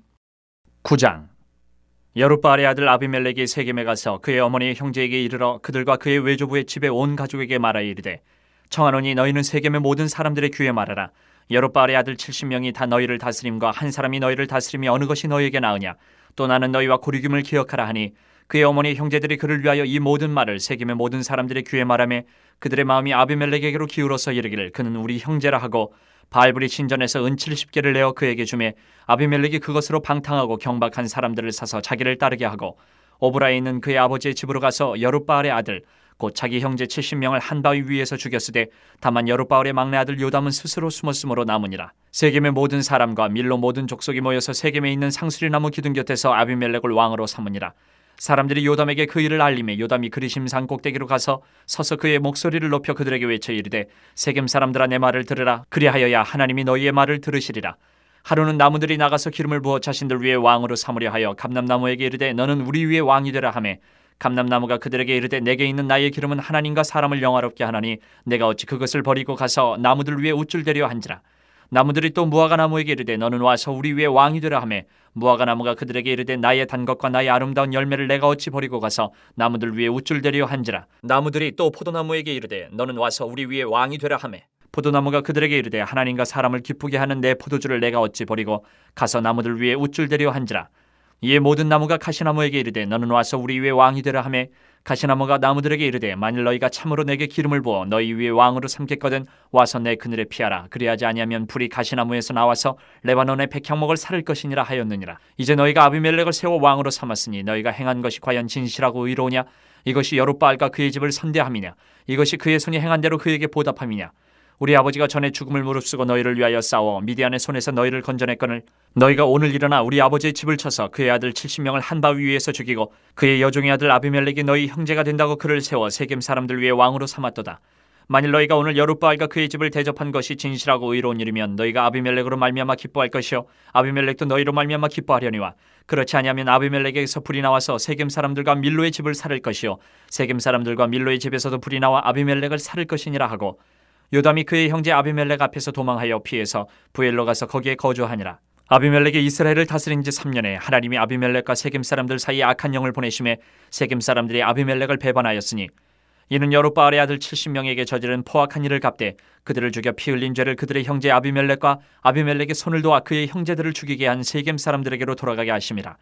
9장. 여룻바알의 아들 아비멜렉이 세겜에 가서 그의 어머니의 형제에게 이르러 그들과 그의 외조부의 집에 온 가족에게 말하여 이르되 청하노니 너희는 세겜의 모든 사람들의 귀에 말하라. 여룻바알의 아들 70명이 다 너희를 다스림과 한 사람이 너희를 다스림이 어느 것이 너희에게 나으냐. 또 나는 너희와 고리김을 기억하라 하니 그의 어머니 형제들이 그를 위하여 이 모든 말을 세겜의 모든 사람들의 귀에 말하며 그들의 마음이 아비멜렉에게로 기울어서 이르기를 그는 우리 형제라 하고 바알브릿 신전에서 은 70개를 내어 그에게 주매 아비멜렉이 그것으로 방탕하고 경박한 사람들을 사서 자기를 따르게 하고 오브라에 있는 그의 아버지의 집으로 가서 여룻바알의 아들 곧 자기 형제 70명을 한 바위 위에서 죽였으되 다만 여룻바알의 막내 아들 요담은 스스로 숨었으므로 남으니라. 세겜의 모든 사람과 밀로 모든 족속이 모여서 세겜에 있는 상수리나무 기둥 곁에서 아비멜렉을 왕으로 삼으니라. 사람들이 요담에게 그 일을 알림해 요담이 그리심 산 꼭대기로 가서 서서 그의 목소리를 높여 그들에게 외쳐 이르되 세겜 사람들아 내 말을 들으라. 그리하여야 하나님이 너희의 말을 들으시리라. 하루는 나무들이 나가서 기름을 부어 자신들 위에 왕으로 삼으려 하여 감람나무에게 이르되 너는 우리 위에 왕이 되라 하매 감람나무가 그들에게 이르되 내게 있는 나의 기름은 하나님과 사람을 영화롭게 하나니 내가 어찌 그것을 버리고 가서 나무들 위에 우쭐대려 한지라. 나무들이 또 무화과 나무에게 이르되 너는 와서 우리 위에 왕이 되라 하매 무화과 나무가 그들에게 이르되 나의 단 것과 나의 아름다운 열매를 내가 어찌 버리고 가서 나무들 위에 우쭐대려 한지라. 나무들이 또 포도나무에게 이르되 너는 와서 우리 위에 왕이 되라 하매 포도나무가 그들에게 이르되 하나님과 사람을 기쁘게 하는 내 포도주를 내가 어찌 버리고 가서 나무들 위에 우쭐대려 한지라. 이에 모든 나무가 가시나무에게 이르되 너는 와서 우리 위에 왕이 되라 하매 가시나무가 나무들에게 이르되 만일 너희가 참으로 내게 기름을 부어 너희 위에 왕으로 삼겠거든 와서 내 그늘에 피하라. 그리하지 아니하면 불이 가시나무에서 나와서 레바논의 백향목을 살을 것이니라 하였느니라. 이제 너희가 아비멜렉을 세워 왕으로 삼았으니 너희가 행한 것이 과연 진실하고 의로우냐? 이것이 여룻바알과 그의 집을 선대함이냐? 이것이 그의 손이 행한 대로 그에게 보답함이냐? 우리 아버지가 전에 죽음을 무릅쓰고 너희를 위하여 싸워 미디안의 손에서 너희를 건져냈거늘 너희가 오늘 일어나 우리 아버지의 집을 쳐서 그의 아들 70명을 한 바위 위에서 죽이고 그의 여종의 아들 아비멜렉이 너희 형제가 된다고 그를 세워 세겜 사람들 위에 왕으로 삼았도다. 만일 너희가 오늘 여룻바알과 그의 집을 대접한 것이 진실하고 의로운 일이면 너희가 아비멜렉으로 말미암아 기뻐할 것이요 아비멜렉도 너희로 말미암아 기뻐하려니와 그렇지 아니하면 아비멜렉에게서 불이 나와서 세겜 사람들과 밀로의 집을 살을 것이요 세겜 사람들과 밀로의 집에서도 불이 나와 아비멜렉을 살을 것이니라 하고 요담이 그의 형제 아비멜렉 앞에서 도망하여 피해서 부엘로 가서 거기에 거주하니라. 아비멜렉이 이스라엘을 다스린 지 3년에 하나님이 아비멜렉과 세겜 사람들 사이에 악한 영을 보내심에 세겜 사람들이 아비멜렉을 배반하였으니 이는 여룻바알의 아들 70명에게 저지른 포악한 일을 갚되 그들을 죽여 피 흘린 죄를 그들의 형제 아비멜렉과 아비멜렉의 손을 도와 그의 형제들을 죽이게 한 세겜 사람들에게로 돌아가게 하심이라.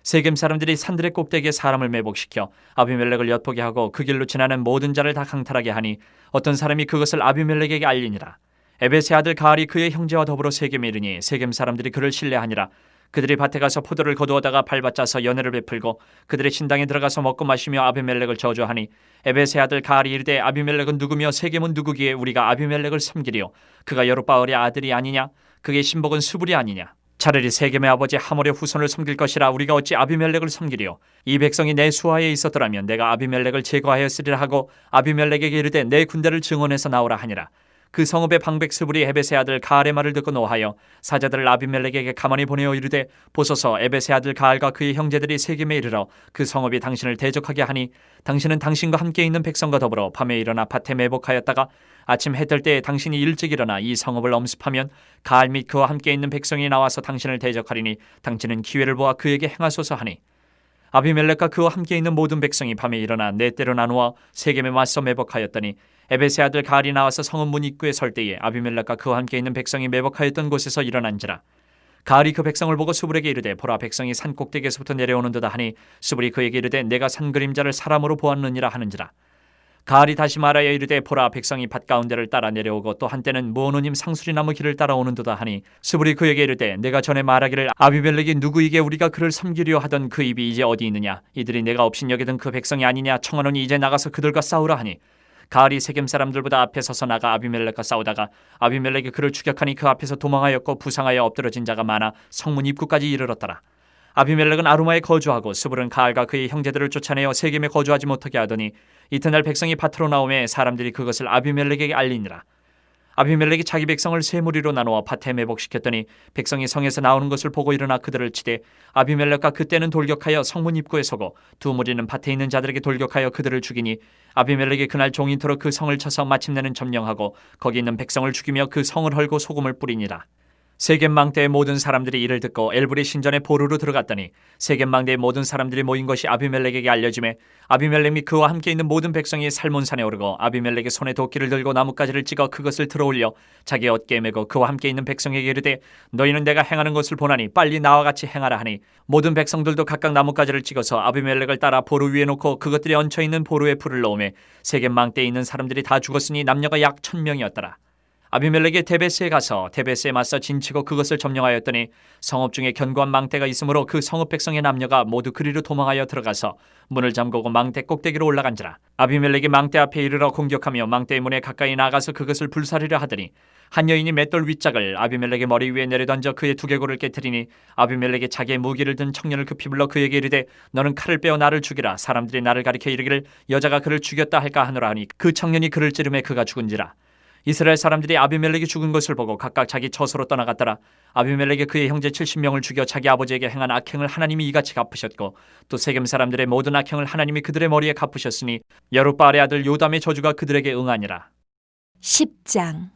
세겜 사람들이 산들의 꼭대기에 사람을 매복시켜 아비멜렉을 엿보게 하고 그 길로 지나는 모든 자를 다 강탈하게 하니 어떤 사람이 그것을 아비멜렉에게 알리니라. 에벳의 아들 가알이 그의 형제와 더불어 세겜에 이르니 세겜 사람들이 그를 신뢰하니라. 그들이 밭에 가서 포도를 거두어다가 밟아짜서 연회를 베풀고 그들의 신당에 들어가서 먹고 마시며 아비멜렉을 저주하니 에벳의 아들 가알이 이르되 아비멜렉은 누구며 세겜은 누구기에 우리가 아비멜렉을 섬기리요 그가 여룻바알의 아들이 아니냐 그의 신복은 수불이 아니냐 차라리 세겜의 아버지 하몰의 후손을 섬길 것이라 우리가 어찌 아비멜렉을 섬기리요 이 백성이 내 수하에 있었더라면 내가 아비멜렉을 제거하였으리라 하고 아비멜렉에게 이르되 내 군대를 증원해서 나오라 하니라. 그 성읍의 방백 스불이 에벳의 아들 가알의 말을 듣고 노하여 사자들을 아비멜렉에게 가만히 보내어 이르되 보소서 에벳의 아들 가알과 그의 형제들이 세겜에 이르러 그 성읍이 당신을 대적하게 하니 당신은 당신과 함께 있는 백성과 더불어 밤에 일어나 밭에 매복하였다가 아침 해 뜰 때에 당신이 일찍 일어나 이 성읍을 엄습하면 가알 및 그와 함께 있는 백성이 나와서 당신을 대적하리니 당신은 기회를 보아 그에게 행하소서 하니 아비멜렉과 그와 함께 있는 모든 백성이 밤에 일어나 네 때로 나누어 세겜에 맞서 매복하였더니 에벳의 아들 가알이 나와서 성읍 문 입구에 설 때에 아비멜렉과 그와 함께 있는 백성이 매복하였던 곳에서 일어난지라. 가알이 그 백성을 보고 수불에게 이르되 보라 백성이 산 꼭대기에서부터 내려오는도다 하니 수불이 그에게 이르되 내가 산 그림자를 사람으로 보았느니라 하는지라. 가알이 다시 말하여 이르되 보라 백성이 밭 가운데를 따라 내려오고 또 한때는 무오노님 상수리나무 길을 따라오는도다 하니 수불이 그에게 이르되 내가 전에 말하기를 아비멜렉이 누구이게 우리가 그를 섬기려 하던 그 입이 이제 어디 있느냐 이들이 내가 업신여기던 그 백성이 아니냐 청하노니 이제 나가서 그들과 싸우라 하니 가알이 세겜 사람들보다 앞에 서서 나가 아비멜렉과 싸우다가 아비멜렉이 그를 추격하니 그 앞에서 도망하였고 부상하여 엎드러진 자가 많아 성문 입구까지 이르렀더라. 아비멜렉은 아루마에 거주하고 수불은 가알과 그의 형제들을 쫓아내어 세겜에 거주하지 못하게 하더니 이튿날 백성이 밭으로 나오매 사람들이 그것을 아비멜렉에게 알리니라. 아비멜렉이 자기 백성을 세 무리로 나누어 밭에 매복시켰더니 백성이 성에서 나오는 것을 보고 일어나 그들을 치되 아비멜렉과 그때는 돌격하여 성문 입구에 서고 두 무리는 밭에 있는 자들에게 돌격하여 그들을 죽이니 아비멜렉이 그날 종인토록 그 성을 쳐서 마침내는 점령하고 거기 있는 백성을 죽이며 그 성을 헐고 소금을 뿌리니라. 세겜 망대의 모든 사람들이 이를 듣고 엘브리 신전의 보루로 들어갔더니 세겜 망대의 모든 사람들이 모인 것이 아비멜렉에게 알려지매 아비멜렉 및 그와 함께 있는 모든 백성이 살몬산에 오르고 아비멜렉의 손에 도끼를 들고 나뭇가지를 찍어 그것을 들어올려 자기 어깨에 메고 그와 함께 있는 백성에게 이르되 너희는 내가 행하는 것을 보나니 빨리 나와 같이 행하라 하니 모든 백성들도 각각 나뭇가지를 찍어서 아비멜렉을 따라 보루 위에 놓고 그것들이 얹혀있는 보루에 불을 넣으매 세겜 망대에 있는 사람들이 다 죽었으니 남녀가 약 1000명이었더라. 아비멜렉이 데베스에 가서 데베스에 맞서 진치고 그것을 점령하였더니 성읍 중에 견고한 망대가 있으므로 그 성읍 백성의 남녀가 모두 그리로 도망하여 들어가서 문을 잠그고 망대 꼭대기로 올라간지라. 아비멜렉이 망대 앞에 이르러 공격하며 망대의 문에 가까이 나가서 그것을 불사르려 하더니 한 여인이 맷돌 윗짝을 아비멜렉의 머리 위에 내려던져 그의 두개골을 깨트리니 아비멜렉이 자기의 무기를 든 청년을 급히 불러 그에게 이르되 너는 칼을 빼어 나를 죽이라. 사람들이 나를 가리켜 이르기를 여자가 그를 죽였다 할까 하노라 하니 그 청년이 그를 찌르매 그가 죽은지라. 이스라엘 사람들이 아비멜렉이 죽은 것을 보고 각각 자기 처소로 떠나갔더라. 아비멜렉이 그의 형제 70명을 죽여 자기 아버지에게 행한 악행을 하나님이 이같이 갚으셨고 또 세겜 사람들의 모든 악행을 하나님이 그들의 머리에 갚으셨으니 여룻바알의 아들 요담의 저주가 그들에게 응하니라. 10장.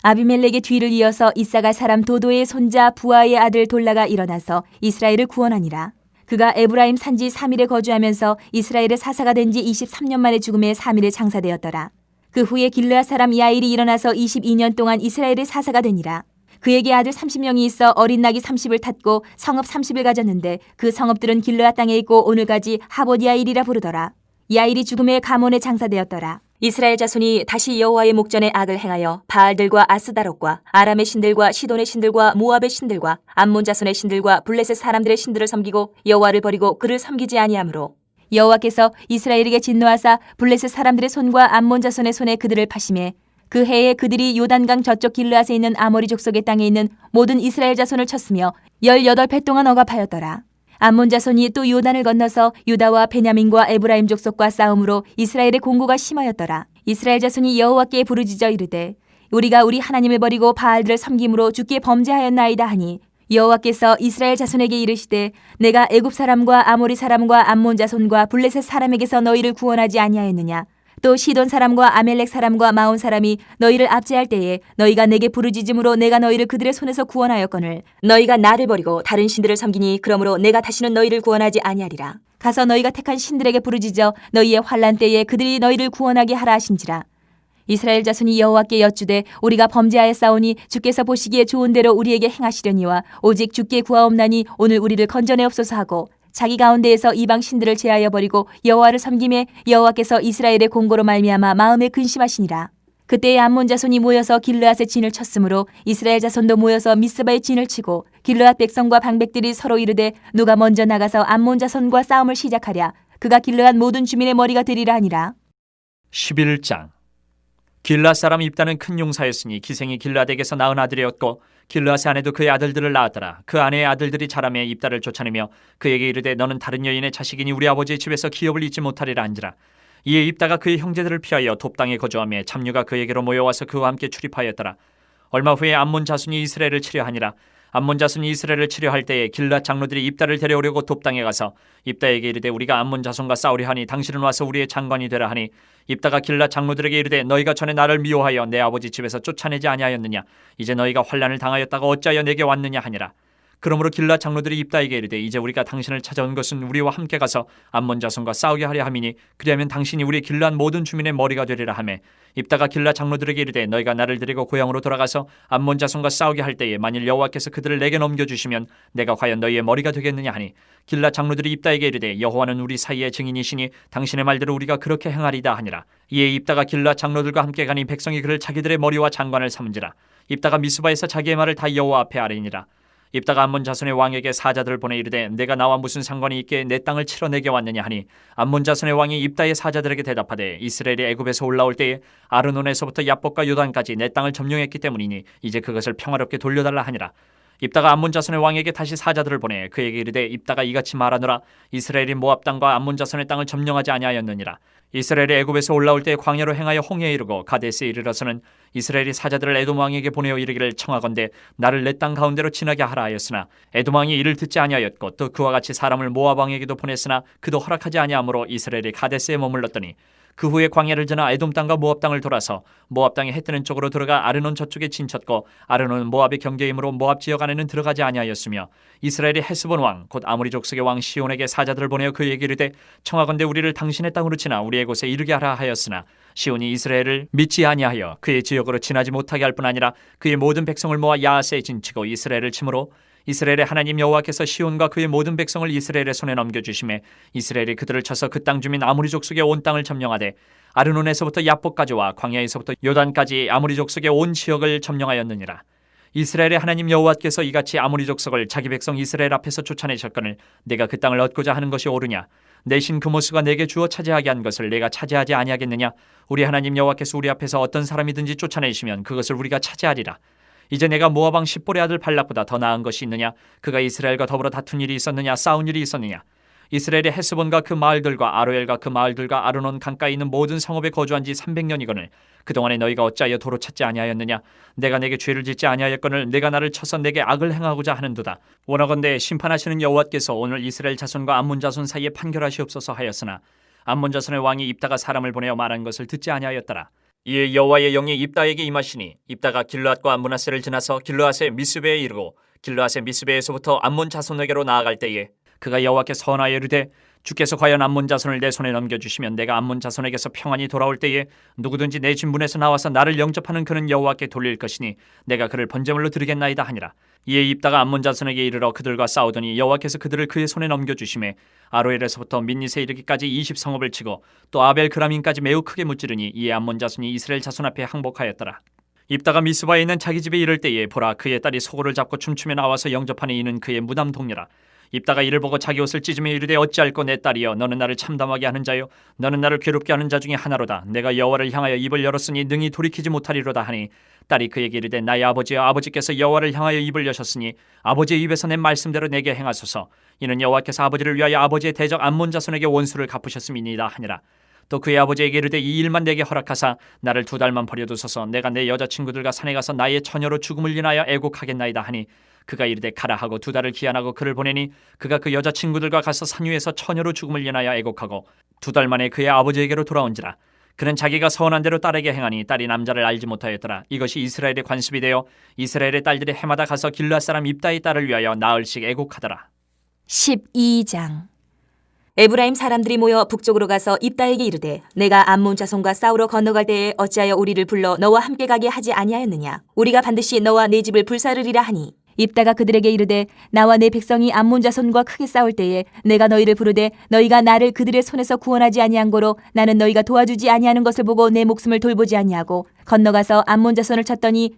아비멜렉의 뒤를 이어서 이사갈 사람 도도의 손자 부하의 아들 돌라가 일어나서 이스라엘을 구원하니라. 그가 에브라임 산지 3일에 거주하면서 이스라엘의 사사가 된 지 23년 만에 죽음에 3일에 장사되었더라. 그 후에 길르앗 사람 야일이 일어나서 22년 동안 이스라엘의 사사가 되니라. 그에게 아들 30명이 있어 어린 낙이 30을 탔고 성읍 30을 가졌는데 그 성읍들은 길르앗 땅에 있고 오늘까지 하봇 야일이라 부르더라. 야일이 죽음에 가몬에 장사되었더라. 이스라엘 자손이 다시 여호와의 목전에 악을 행하여 바알들과 아스다롯과 아람의 신들과 시돈의 신들과 모압의 신들과 암몬 자손의 신들과 블레셋 사람들의 신들을 섬기고 여호와를 버리고 그를 섬기지 아니하므로 여호와께서 이스라엘에게 진노하사 블레셋 사람들의 손과 암몬 자손의 손에 그들을 파심해 그 해에 그들이 요단강 저쪽 길르앗에 있는 아모리 족속의 땅에 있는 모든 이스라엘 자손을 쳤으며 18배 동안 억압하였더라. 암몬 자손이 또 요단을 건너서 유다와 베냐민과 에브라임 족속과 싸움으로 이스라엘의 공고가 심하였더라. 이스라엘 자손이 여호와께 부르짖어 이르되 우리가 우리 하나님을 버리고 바알들을 섬김으로 주께 범죄하였나이다 하니 여호와께서 이스라엘 자손에게 이르시되 내가 애굽 사람과 아모리 사람과 암몬 자손과 블레셋 사람에게서 너희를 구원하지 아니하였느냐. 또 시돈 사람과 아멜렉 사람과 마온 사람이 너희를 압제할 때에 너희가 내게 부르짖음으로 내가 너희를 그들의 손에서 구원하였거늘 너희가 나를 버리고 다른 신들을 섬기니 그러므로 내가 다시는 너희를 구원하지 아니하리라. 가서 너희가 택한 신들에게 부르짖어 너희의 환난 때에 그들이 너희를 구원하게 하라 하신지라. 이스라엘 자손이 여호와께 여쭈되 우리가 범죄하였사오니 주께서 보시기에 좋은 대로 우리에게 행하시려니와 오직 주께 구하옵나니 오늘 우리를 건져내옵소서 하고 자기 가운데에서 이방 신들을 제하여 버리고 여호와를 섬김에 여호와께서 이스라엘의 공고로 말미암아 마음에 근심하시니라. 그때에 암몬 자손이 모여서 길르앗의 진을 쳤으므로 이스라엘 자손도 모여서 미스바의 진을 치고 길르앗 백성과 방백들이 서로 이르되 누가 먼저 나가서 암몬 자손과 싸움을 시작하랴. 그가 길르앗 모든 주민의 머리가 되리라 하니라. 11장. 길르앗 사람 입다는 큰 용사였으니 기생이 길르앗에게서 낳은 아들이었고 길르앗의 아내도 그의 아들들을 낳았더라. 그 아내의 아들들이 자라매 입다를 쫓아내며 그에게 이르되 너는 다른 여인의 자식이니 우리 아버지의 집에서 기업을 잊지 못하리라 한지라. 이에 입다가 그의 형제들을 피하여 돕 땅에 거주하며 잡류가 그에게로 모여와서 그와 함께 출입하였더라. 얼마 후에 암몬 자손이 이스라엘을 치려하니라. 암몬 자손이 이스라엘을 치려할 때에 길르앗 장로들이 입다를 데려오려고 돕 땅에 가서 입다에게 이르되 우리가 암몬 자손과 싸우려 하니 당신은 와서 우리의 장관이 되라 하니 입다가 길르앗 장로들에게 이르되 너희가 전에 나를 미워하여 내 아버지 집에서 쫓아내지 아니하였느냐. 이제 너희가 환난을 당하였다가 어찌하여 내게 왔느냐 하니라. 그러므로 길르앗 장로들이 입다에게 이르되 이제 우리가 당신을 찾아온 것은 우리와 함께 가서 암몬 자손과 싸우게 하려 함이니 그리하면 당신이 우리 길르앗 모든 주민의 머리가 되리라 하매 입다가 길르앗 장로들에게 이르되 너희가 나를 데리고 고향으로 돌아가서 암몬 자손과 싸우게 할 때에 만일 여호와께서 그들을 내게 넘겨주시면 내가 과연 너희의 머리가 되겠느냐 하니 길르앗 장로들이 입다에게 이르되 여호와는 우리 사이의 증인이시니 당신의 말대로 우리가 그렇게 행하리다 하니라. 이에 입다가 길르앗 장로들과 함께 가니 백성이 그를 자기들의 머리와 장관을 삼은지라. 입다가 미스바에서 자기의 말을 다 여호와 앞에 아뢰니라. 입다가 암몬 자손의 왕에게 사자들을 보내 이르되 내가 나와 무슨 상관이 있게 내 땅을 치러 내게 왔느냐 하니 암몬 자손의 왕이 입다의 사자들에게 대답하되 이스라엘이 애굽에서 올라올 때에 아르논에서부터 야복과 요단까지 내 땅을 점령했기 때문이니 이제 그것을 평화롭게 돌려달라 하니라. 입다가 암몬 자손의 왕에게 다시 사자들을 보내 그에게 이르되 입다가 이같이 말하노라. 이스라엘이 모압 땅과 암몬 자손의 땅을 점령하지 아니하였느니라. 이스라엘이 애굽에서 올라올 때 광야로 행하여 홍해에 이르고 가데스에 이르러서는 이스라엘이 사자들을 에돔 왕에게 보내어 이르기를 청하건대 나를 내 땅 가운데로 지나게 하라 하였으나 에돔 왕이 이를 듣지 아니하였고 또 그와 같이 사람을 모압 왕에게도 보냈으나 그도 허락하지 아니하므로 이스라엘이 가데스에 머물렀더니 그 후에 광야를 지나 에돔 땅과 모압 땅을 돌아서 모압 땅의 해 뜨는 쪽으로 들어가 아르논 저쪽에 진쳤고 아르논은 모압의 경계이므로 모압 지역 안에는 들어가지 아니하였으며 이스라엘이 헤스본 왕 곧 아모리 족속의 왕 시온에게 사자들을 보내어 그에게 이르되 청하건대 우리를 당신의 땅으로 지나 우리의 곳에 이르게 하라 하였으나 시온이 이스라엘을 믿지 아니하여 그의 지역으로 지나지 못하게 할 뿐 아니라 그의 모든 백성을 모아 야하스에 진치고 이스라엘을 치므로 이스라엘의 하나님 여호와께서 시온과 그의 모든 백성을 이스라엘의 손에 넘겨주심에 이스라엘이 그들을 쳐서 그 땅 주민 아모리 족속의 온 땅을 점령하되 아르논에서부터 야복까지와 광야에서부터 요단까지 아모리 족속의 온 지역을 점령하였느니라. 이스라엘의 하나님 여호와께서 이같이 아모리 족속을 자기 백성 이스라엘 앞에서 쫓아내셨거늘 내가 그 땅을 얻고자 하는 것이 옳으냐. 내 신 그모스가 내게 주어 차지하게 한 것을 내가 차지하지 아니하겠느냐. 우리 하나님 여호와께서 우리 앞에서 어떤 사람이든지 쫓아내시면 그것을 우리가 차지하리라. 이제 내가 모압 왕 십볼의 아들 발락보다 더 나은 것이 있느냐. 그가 이스라엘과 더불어 다툰 일이 있었느냐 싸운 일이 있었느냐. 이스라엘의 헤스본과 그 마을들과 아로엘과 그 마을들과 아르논 강가에 있는 모든 성읍에 거주한 지 300년이거늘 그동안에 너희가 어찌하여 도로 찾지 아니하였느냐? 내가 내게 죄를 짓지 아니하였거늘 내가 나를 쳐서 내게 악을 행하고자 하는도다. 원하건대 심판하시는 여호와께서 오늘 이스라엘 자손과 암몬 자손 사이에 판결하시옵소서 하였으나 암몬 자손의 왕이 입다가 사람을 보내어 말한 것을 듣지 아니하였더라. 이에 여호와의 영이 입다에게 임하시니 입다가 길르앗과 므낫세를 지나서 길르앗의 미스베에 이르고 길르앗의 미스베에서부터 암몬 자손에게로 나아갈 때에 그가 여호와께 선하여 이르되 주께서 과연 암몬 자손을 내 손에 넘겨주시면 내가 암몬 자손에게서 평안히 돌아올 때에 누구든지 내 진문에서 나와서 나를 영접하는 그는 여호와께 돌릴 것이니 내가 그를 번제물로 드리겠나이다 하니라. 이에 입다가 암몬 자손에게 이르러 그들과 싸우더니 여호와께서 그들을 그의 손에 넘겨주시매 아로엘에서부터 민닛에 이르기까지 20성읍을 치고 또 아벨 그라민까지 매우 크게 무찌르니 이에 암몬 자손이 이스라엘 자손 앞에 항복하였더라. 입다가 미스바에 있는 자기 집에 이를 때에 보라 그의 딸이 소고를 잡고 춤추며 나와서 영접하니 이는 그의 무남 동료라. 입다가 이를 보고 자기 옷을 찢으며 이르되 어찌할꼬 내 딸이여 너는 나를 참담하게 하는 자요 너는 나를 괴롭게 하는 자 중에 하나로다. 내가 여호와를 향하여 입을 열었으니 능히 돌이키지 못하리로다 하니 딸이 그에게 이르되 나의 아버지여 아버지께서 여호와를 향하여 입을 여셨으니 아버지의 입에서 낸 말씀대로 내게 행하소서. 이는 여호와께서 아버지를 위하여 아버지의 대적 암몬 자손에게 원수를 갚으셨음이니이다 하니라. 또 그의 아버지에게 이르되 이 일만 내게 허락하사 나를 2달만 버려두소서. 내가 내 여자친구들과 산에 가서 나의 처녀로 죽음을 인하여 애곡하겠나이다 하니 그가 이르되 가라 하고 2달을 기한하고 그를 보내니 그가 그 여자친구들과 가서 산 위에서 처녀로 죽음을 인하여 애곡하고 2달 만에 그의 아버지에게로 돌아온지라. 그는 자기가 서원한 대로 딸에게 행하니 딸이 남자를 알지 못하였더라. 이것이 이스라엘의 관습이 되어 이스라엘의 딸들이 해마다 가서 길르앗 사람 입다의 딸을 위하여 나흘씩 애곡하더라. 12장. 에브라임 사람들이 모여 북쪽으로 가서 입다에게 이르되 내가 암몬 자손과 싸우러 건너갈 때에 어찌하여 우리를 불러 너와 함께 가게 하지 아니하였느냐? 우리가 반드시 너와 네 집을 불사르리라 하니 입다가 그들에게 이르되 나와 내 백성이 암몬 자손과 크게 싸울 때에 내가 너희를 부르되 너희가 나를 그들의 손에서 구원하지 아니한 고로 나는 너희가 도와주지 아니하는 것을 보고 내 목숨을 돌보지 아니하고 건너가서 암몬 자손을 쳤더니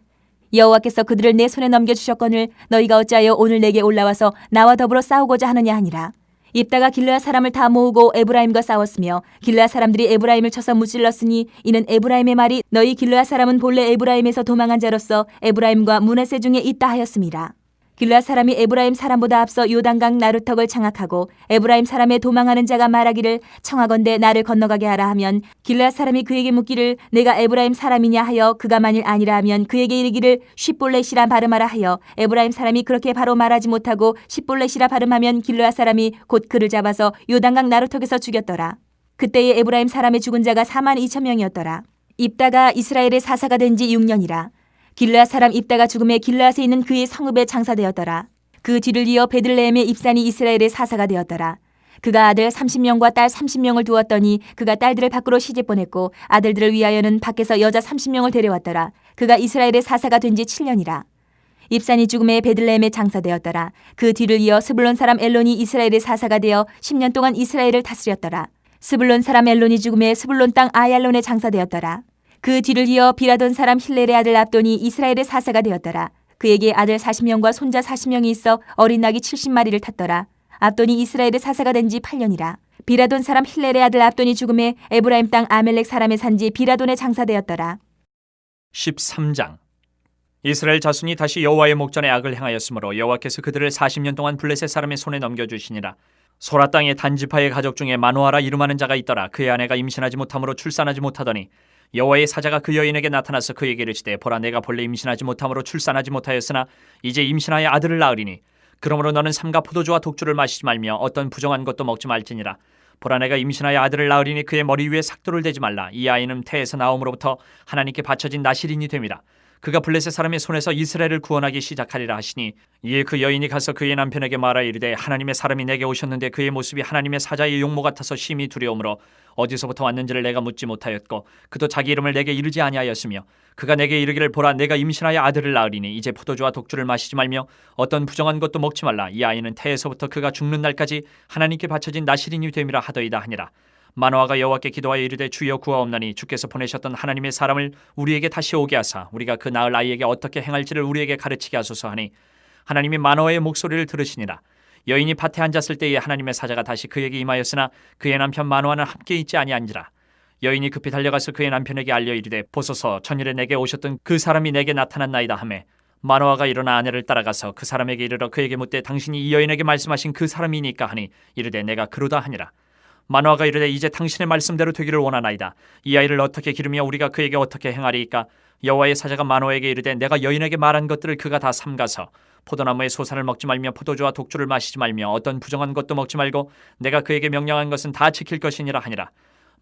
여호와께서 그들을 내 손에 넘겨주셨거늘 너희가 어찌하여 오늘 내게 올라와서 나와 더불어 싸우고자 하느냐 하니라. 입다가 길르앗 사람을 다 모으고 에브라임과 싸웠으며 길르앗 사람들이 에브라임을 쳐서 무찔렀으니 이는 에브라임의 말이 너희 길르앗 사람은 본래 에브라임에서 도망한 자로서 에브라임과 므낫세 중에 있다 하였습니다. 길르앗 사람이 에브라임 사람보다 앞서 요단강 나루턱을 장악하고 에브라임 사람의 도망하는 자가 말하기를 청하건대 나를 건너가게 하라 하면 길르앗 사람이 그에게 묻기를 내가 에브라임 사람이냐 하여 그가 만일 아니라 하면 그에게 이르기를 쉿볼렛이라 발음하라 하여 에브라임 사람이 그렇게 바로 말하지 못하고 쉿볼렛이라 발음하면 길르앗 사람이 곧 그를 잡아서 요단강 나루턱에서 죽였더라. 그때에 에브라임 사람의 죽은 자가 42,000명이었더라. 입다가 이스라엘의 사사가 된 지 6년이라. 길르앗 사람 입다가 죽음에 길르앗에 있는 그의 성읍에 장사되었더라. 그 뒤를 이어 베들레헴의 입산이 이스라엘의 사사가 되었더라. 그가 아들 30명과 딸 30명을 두었더니 그가 딸들을 밖으로 시집 보냈고 아들들을 위하여는 밖에서 여자 30명을 데려왔더라. 그가 이스라엘의 사사가 된 지 7년이라. 입산이 죽음에 베들레헴에 장사되었더라. 그 뒤를 이어 스불론 사람 엘론이 이스라엘의 사사가 되어 10년 동안 이스라엘을 다스렸더라. 스불론 사람 엘론이 죽음에 스불론 땅 아얄론에 장사되었더라. 그 뒤를 이어 비라돈 사람 힐렐의 아들 압돈이 이스라엘의 사사가 되었더라. 그에게 아들 40명과 손자 40명이 있어 어린 낙이 70마리를 탔더라. 압돈이 이스라엘의 사사가 된 지 8년이라. 비라돈 사람 힐렐의 아들 압돈이 죽음에 에브라임 땅 아멜렉 사람의 산지 비라돈에 장사되었더라. 13장. 이스라엘 자손이 다시 여호와의 목전에 악을 행하였으므로 여호와께서 그들을 40년 동안 블레셋 사람의 손에 넘겨주시니라. 소라 땅의 단지파의 가족 중에 마노아라 이름하는 자가 있더라. 그의 아내가 임신하지 못함으로 출산하지 못하더니 여호와의 사자가 그 여인에게 나타나서 그에게 이르시되 보라 내가 본래 임신하지 못함으로 출산하지 못하였으나 이제 임신하여 아들을 낳으리니 그러므로 너는 삼가 포도주와 독주를 마시지 말며 어떤 부정한 것도 먹지 말지니라. 보라 내가 임신하여 아들을 낳으리니 그의 머리 위에 삭도를 대지 말라. 이 아이는 태에서 나옴으로부터 하나님께 바쳐진 나실인이 됨이라. 그가 블레셋 사람의 손에서 이스라엘을 구원하기 시작하리라 하시니 이에 그 여인이 가서 그의 남편에게 말하 이르되 하나님의 사람이 내게 오셨는데 그의 모습이 하나님의 사자의 용모 같아서 심히 두려우므로 어디서부터 왔는지를 내가 묻지 못하였고 그도 자기 이름을 내게 이르지 아니하였으며 그가 내게 이르기를 보라 내가 임신하여 아들을 낳으리니 이제 포도주와 독주를 마시지 말며 어떤 부정한 것도 먹지 말라. 이 아이는 태에서부터 그가 죽는 날까지 하나님께 바쳐진 나실인이 됨이라 하더이다 하니라. 마노아가 여호와께 기도하여 이르되 주여 구하옵나니 주께서 보내셨던 하나님의 사람을 우리에게 다시 오게 하사 우리가 그 낳을 아이에게 어떻게 행할지를 우리에게 가르치게 하소서 하니 하나님이 마노아의 목소리를 들으시니라. 여인이 밭에 앉았을 때에 하나님의 사자가 다시 그에게 임하였으나 그의 남편 마노아는 함께 있지 아니한지라. 여인이 급히 달려가서 그의 남편에게 알려 이르되 보소서 전일에 내게 오셨던 그 사람이 내게 나타났나이다 하매 마노아가 일어나 아내를 따라가서 그 사람에게 이르러 그에게 묻되 당신이 이 여인에게 말씀하신 그 사람이니까 하니 이르되 내가 그러다 하니라. 마노아가 이르되 이제 당신의 말씀대로 되기를 원하나이다. 이 아이를 어떻게 기르며 우리가 그에게 어떻게 행하리이까? 여호와의 사자가 마노아에게 이르되 내가 여인에게 말한 것들을 그가 다 삼가서 포도나무의 소산을 먹지 말며 포도주와 독주를 마시지 말며 어떤 부정한 것도 먹지 말고 내가 그에게 명령한 것은 다 지킬 것이니라 하니라.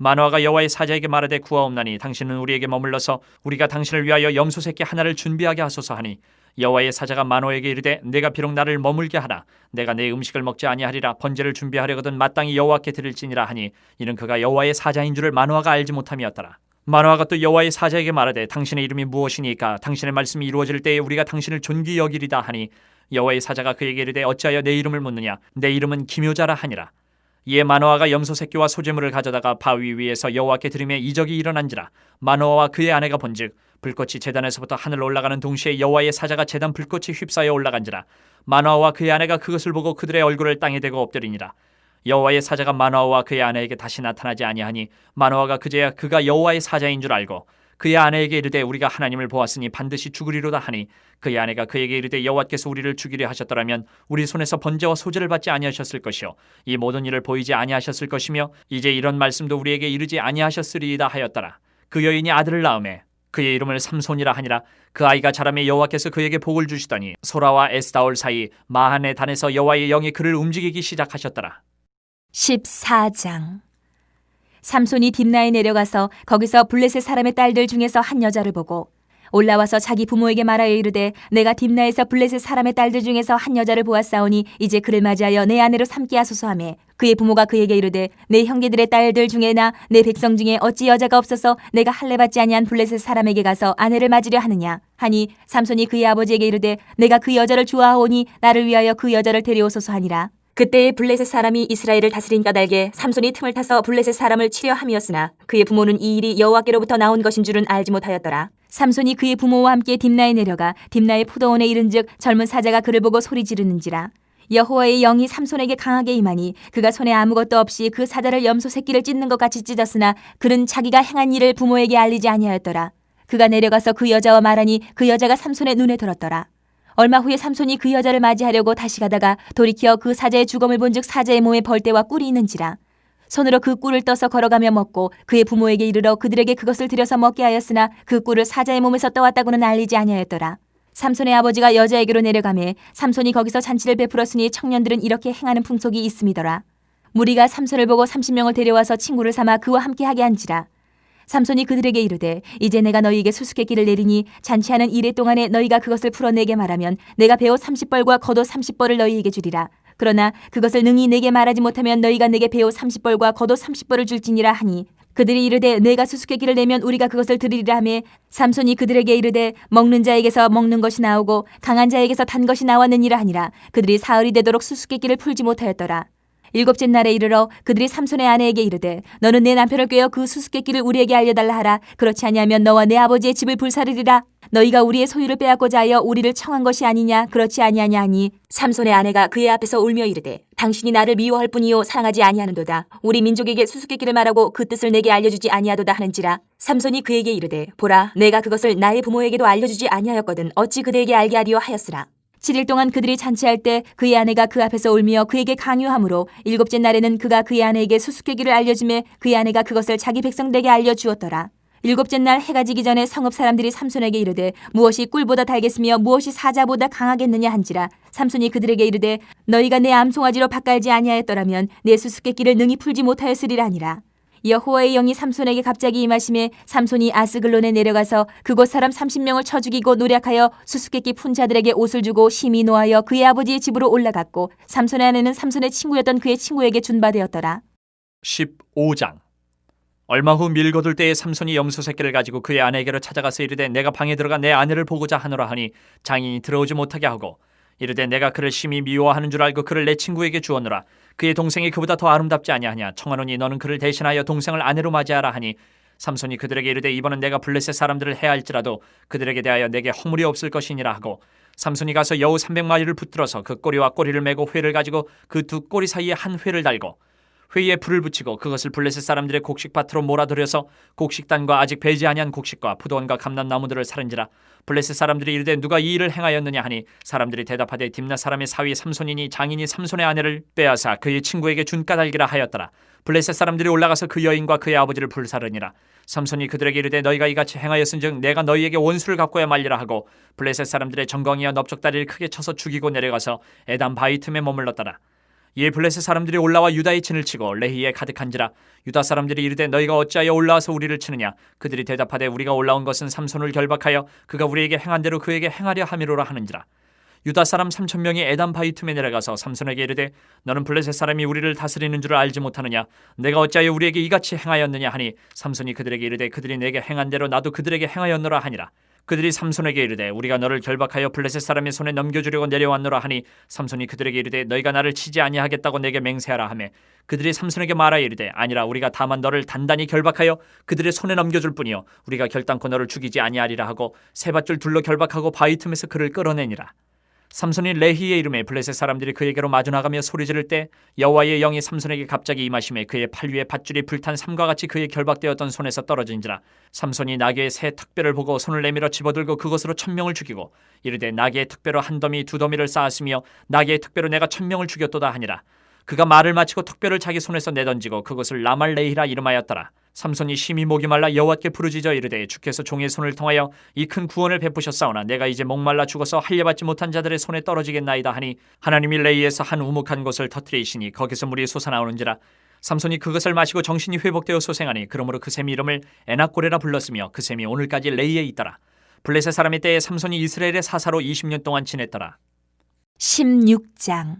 마노아가 여호와의 사자에게 말하되 구하옵나니 당신은 우리에게 머물러서 우리가 당신을 위하여 염소 새끼 하나를 준비하게 하소서 하니 여호와의 사자가 마노아에게 이르되 내가 비록 나를 머물게 하라 내가 내 음식을 먹지 아니하리라 번제를 준비하려거든 마땅히 여호와께 드릴지니라 하니 이는 그가 여호와의 사자인 줄을 마노아가 알지 못함이었더라. 마노아가 또 여호와의 사자에게 말하되 당신의 이름이 무엇이니까 당신의 말씀이 이루어질 때에 우리가 당신을 존귀 여기리다 하니 여호와의 사자가 그에게 이르되 어찌하여 내 이름을 묻느냐 내 이름은 기묘자라 하니라. 이에 마노아가 염소 새끼와 소재물을 가져다가 바위 위에서 여호와께 드리매 이적이 일어난지라. 마노아와 그의 아내가 본즉 불꽃이 제단에서부터 하늘로 올라가는 동시에 여호와의 사자가 제단 불꽃이 휩싸여 올라간지라. 마노아와 그의 아내가 그것을 보고 그들의 얼굴을 땅에 대고 엎드리니라. 여호와의 사자가 마노아와 그의 아내에게 다시 나타나지 아니하니 마노아가 그제야 그가 여호와의 사자인 줄 알고 그의 아내에게 이르되 우리가 하나님을 보았으니 반드시 죽으리로다 하니 그의 아내가 그에게 이르되 여호와께서 우리를 죽이려 하셨더라면 우리 손에서 번제와 소제를 받지 아니하셨을 것이요 이 모든 일을 보이지 아니하셨을 것이며 이제 이런 말씀도 우리에게 이르지 아니하셨으리이다 하였더라. 그 여인이 아들을 낳음에 그의 이름을 삼손이라 하니라. 그 아이가 자라매 여호와께서 그에게 복을 주시더니 소라와 에스다올 사이 마한의 단에서 여호와의 영이 그를 움직이기 시작하셨더라. 14장. 삼손이 딥나에 내려가서 거기서 블레셋 사람의 딸들 중에서 한 여자를 보고 올라와서 자기 부모에게 말하여 이르되 내가 딥나에서 블레셋 사람의 딸들 중에서 한 여자를 보았사오니 이제 그를 맞이하여 내 아내로 삼게 하소서 하매 그의 부모가 그에게 이르되 내 형제들의 딸들 중에나 내 백성 중에 어찌 여자가 없어서 내가 할례 받지 아니한 블레셋 사람에게 가서 아내를 맞으려 하느냐 하니 삼손이 그의 아버지에게 이르되 내가 그 여자를 좋아하오니 나를 위하여 그 여자를 데려오소서 하니라. 그때에 블레셋 사람이 이스라엘을 다스린 까닭에 삼손이 틈을 타서 블레셋 사람을 치려 함이었으나 그의 부모는 이 일이 여호와께로부터 나온 것인 줄은 알지 못하였더라. 삼손이 그의 부모와 함께 딥나에 내려가 딥나의 포도원에 이른즉 젊은 사자가 그를 보고 소리 지르는지라. 여호와의 영이 삼손에게 강하게 임하니 그가 손에 아무것도 없이 그 사자를 염소 새끼를 찢는 것 같이 찢었으나 그는 자기가 행한 일을 부모에게 알리지 아니하였더라. 그가 내려가서 그 여자와 말하니 그 여자가 삼손의 눈에 들었더라. 얼마 후에 삼손이 그 여자를 맞이하려고 다시 가다가 돌이켜 그 사자의 죽음을 본즉 사자의 몸에 벌떼와 꿀이 있는지라. 손으로 그 꿀을 떠서 걸어가며 먹고 그의 부모에게 이르러 그들에게 그것을 들여서 먹게 하였으나 그 꿀을 사자의 몸에서 떠왔다고는 알리지 아니하였더라. 삼손의 아버지가 여자에게로 내려가매 삼손이 거기서 잔치를 베풀었으니 청년들은 이렇게 행하는 풍속이 있음이더라. 무리가 삼손을 보고 30명을 데려와서 친구를 삼아 그와 함께하게 한지라. 삼손이 그들에게 이르되 이제 내가 너희에게 수수께끼를 내리니 잔치하는 이래 동안에 너희가 그것을 풀어내게 말하면 내가 배옷 30벌과 겉옷 30벌을 너희에게 주리라. 그러나 그것을 능히 내게 말하지 못하면 너희가 내게 배옷 30벌과 겉옷 30벌을 줄지니라 하니 그들이 이르되 내가 수수께끼를 내면 우리가 그것을 드리리라 하매 삼손이 그들에게 이르되 먹는 자에게서 먹는 것이 나오고 강한 자에게서 단 것이 나왔느니라 하니라. 그들이 사흘이 되도록 수수께끼를 풀지 못하였더라. 일곱째 날에 이르러 그들이 삼손의 아내에게 이르되 너는 내 남편을 꾀어 그 수수께끼를 우리에게 알려달라 하라. 그렇지 아니하면 너와 내 아버지의 집을 불사르리라. 너희가 우리의 소유를 빼앗고자 하여 우리를 청한 것이 아니냐 그렇지 아니하냐 하니 삼손의 아내가 그의 앞에서 울며 이르되 당신이 나를 미워할 뿐이요 사랑하지 아니하는도다. 우리 민족에게 수수께끼를 말하고 그 뜻을 내게 알려주지 아니하도다 하는지라. 삼손이 그에게 이르되 보라 내가 그것을 나의 부모에게도 알려주지 아니하였거든 어찌 그대에게 알게 하리요 하였으라. 7일 동안 그들이 잔치할 때 그의 아내가 그 앞에서 울며 그에게 강요하므로 일곱째 날에는 그가 그의 아내에게 수수께끼를 알려주매 그의 아내가 그것을 자기 백성들에게 알려주었더라. 일곱째 날 해가 지기 전에 성읍 사람들이 삼손에게 이르되 무엇이 꿀보다 달겠으며 무엇이 사자보다 강하겠느냐 한지라. 삼손이 그들에게 이르되 너희가 내 암송아지로 밭갈지 아니하였더라면 내 수수께끼를 능히 풀지 못하였으리라 하니라. 여호와의 영이 삼손에게 갑자기 임하심에 삼손이 아스글론에 내려가서 그곳 사람 30명을 쳐 죽이고 노략하여 수수께끼 푼 자들에게 옷을 주고 심히 노하여 그의 아버지의 집으로 올라갔고 삼손의 아내는 삼손의 친구였던 그의 친구에게 준바되었더라. 15장. 얼마 후 밀 거둘 때에 삼손이 염소 새끼를 가지고 그의 아내에게로 찾아가서 이르되 내가 방에 들어가 내 아내를 보고자 하노라 하니 장인이 들어오지 못하게 하고 이르되 내가 그를 심히 미워하는 줄 알고 그를 내 친구에게 주었노라. 그의 동생이 그보다 더 아름답지 아니하냐. 청하노니 너는 그를 대신하여 동생을 아내로 맞이하라 하니 삼손이 그들에게 이르되 이번은 내가 블레셋 사람들을 해할지라도 그들에게 대하여 내게 허물이 없을 것이니라 하고 삼손이 가서 여우 300마리를 붙들어서 그 꼬리와 꼬리를 메고 회를 가지고 그 두 꼬리 사이에 한 회를 달고 회의에 불을 붙이고 그것을 블레셋 사람들의 곡식밭으로 몰아들여서 곡식단과 아직 배지 아니한 곡식과 포도원과 감람나무들을 살은지라. 블레셋 사람들이 이르되 누가 이 일을 행하였느냐 하니 사람들이 대답하되 딥나 사람의 사위 삼손이니 장인이 삼손의 아내를 빼앗아 그의 친구에게 준 까닭이라 하였더라. 블레셋 사람들이 올라가서 그 여인과 그의 아버지를 불사르니라. 삼손이 그들에게 이르되 너희가 이같이 행하였은즉 내가 너희에게 원수를 갚고야 말리라 하고 블레셋 사람들의 정광이와 넓적다리를 크게 쳐서 죽이고 내려가서 에담 바위 틈에 머물렀더라. 이에 블레셋 사람들이 올라와 유다의 진을 치고 레히에 가득한지라. 유다 사람들이 이르되 너희가 어찌하여 올라와서 우리를 치느냐. 그들이 대답하되 우리가 올라온 것은 삼손을 결박하여 그가 우리에게 행한 대로 그에게 행하려 함이로라 하는지라. 유다 사람 3,000명이 에담 바위 틈에 내려가서 삼손에게 이르되 너는 블레셋 사람이 우리를 다스리는 줄을 알지 못하느냐. 내가 어찌하여 우리에게 이같이 행하였느냐 하니 삼손이 그들에게 이르되 그들이 내게 행한 대로 나도 그들에게 행하였노라 하니라. 그들이 삼손에게 이르되 우리가 너를 결박하여 블레셋 사람의 손에 넘겨주려고 내려왔노라 하니 삼손이 그들에게 이르되 너희가 나를 치지 아니하겠다고 내게 맹세하라 하매 그들이 삼손에게 말하여 이르되 아니라 우리가 다만 너를 단단히 결박하여 그들의 손에 넘겨줄 뿐이요 우리가 결단코 너를 죽이지 아니하리라 하고 세 밧줄 둘러 결박하고 바위 틈에서 그를 끌어내니라. 삼손이 레히의 이름에 블레셋 사람들이 그에게로 마주 나가며 소리 지를 때 여호와의 영이 삼손에게 갑자기 임하심에 그의 팔 위에 밧줄이 불탄 삼과 같이 그의 결박되었던 손에서 떨어진지라. 삼손이 나귀의 새 턱뼈를 보고 손을 내밀어 집어들고 그것으로 1,000명을 죽이고 이르되 나귀의 턱뼈로 한 더미 두 더미를 쌓았으며 나귀의 턱뼈로 내가 1,000명을 죽였도다 하니라. 그가 말을 마치고 턱뼈를 자기 손에서 내던지고 그것을 라말레히라 이름하였더라. 삼손이 심히 목이 말라 여호와께 부르짖어 이르되 주께서 종의 손을 통하여 이 큰 구원을 베푸셨사오나 내가 이제 목말라 죽어서 할례받지 못한 자들의 손에 떨어지겠나이다 하니 하나님이 레이에서 한 우묵한 곳을 터뜨리시니 거기서 물이 솟아나오는지라. 삼손이 그것을 마시고 정신이 회복되어 소생하니 그러므로 그 샘이 이름을 에낙고레라 불렀으며 그 샘이 오늘까지 레이에 있더라. 블레셋 사람의 때에 삼손이 이스라엘의 사사로 20년 동안 지냈더라. 16장.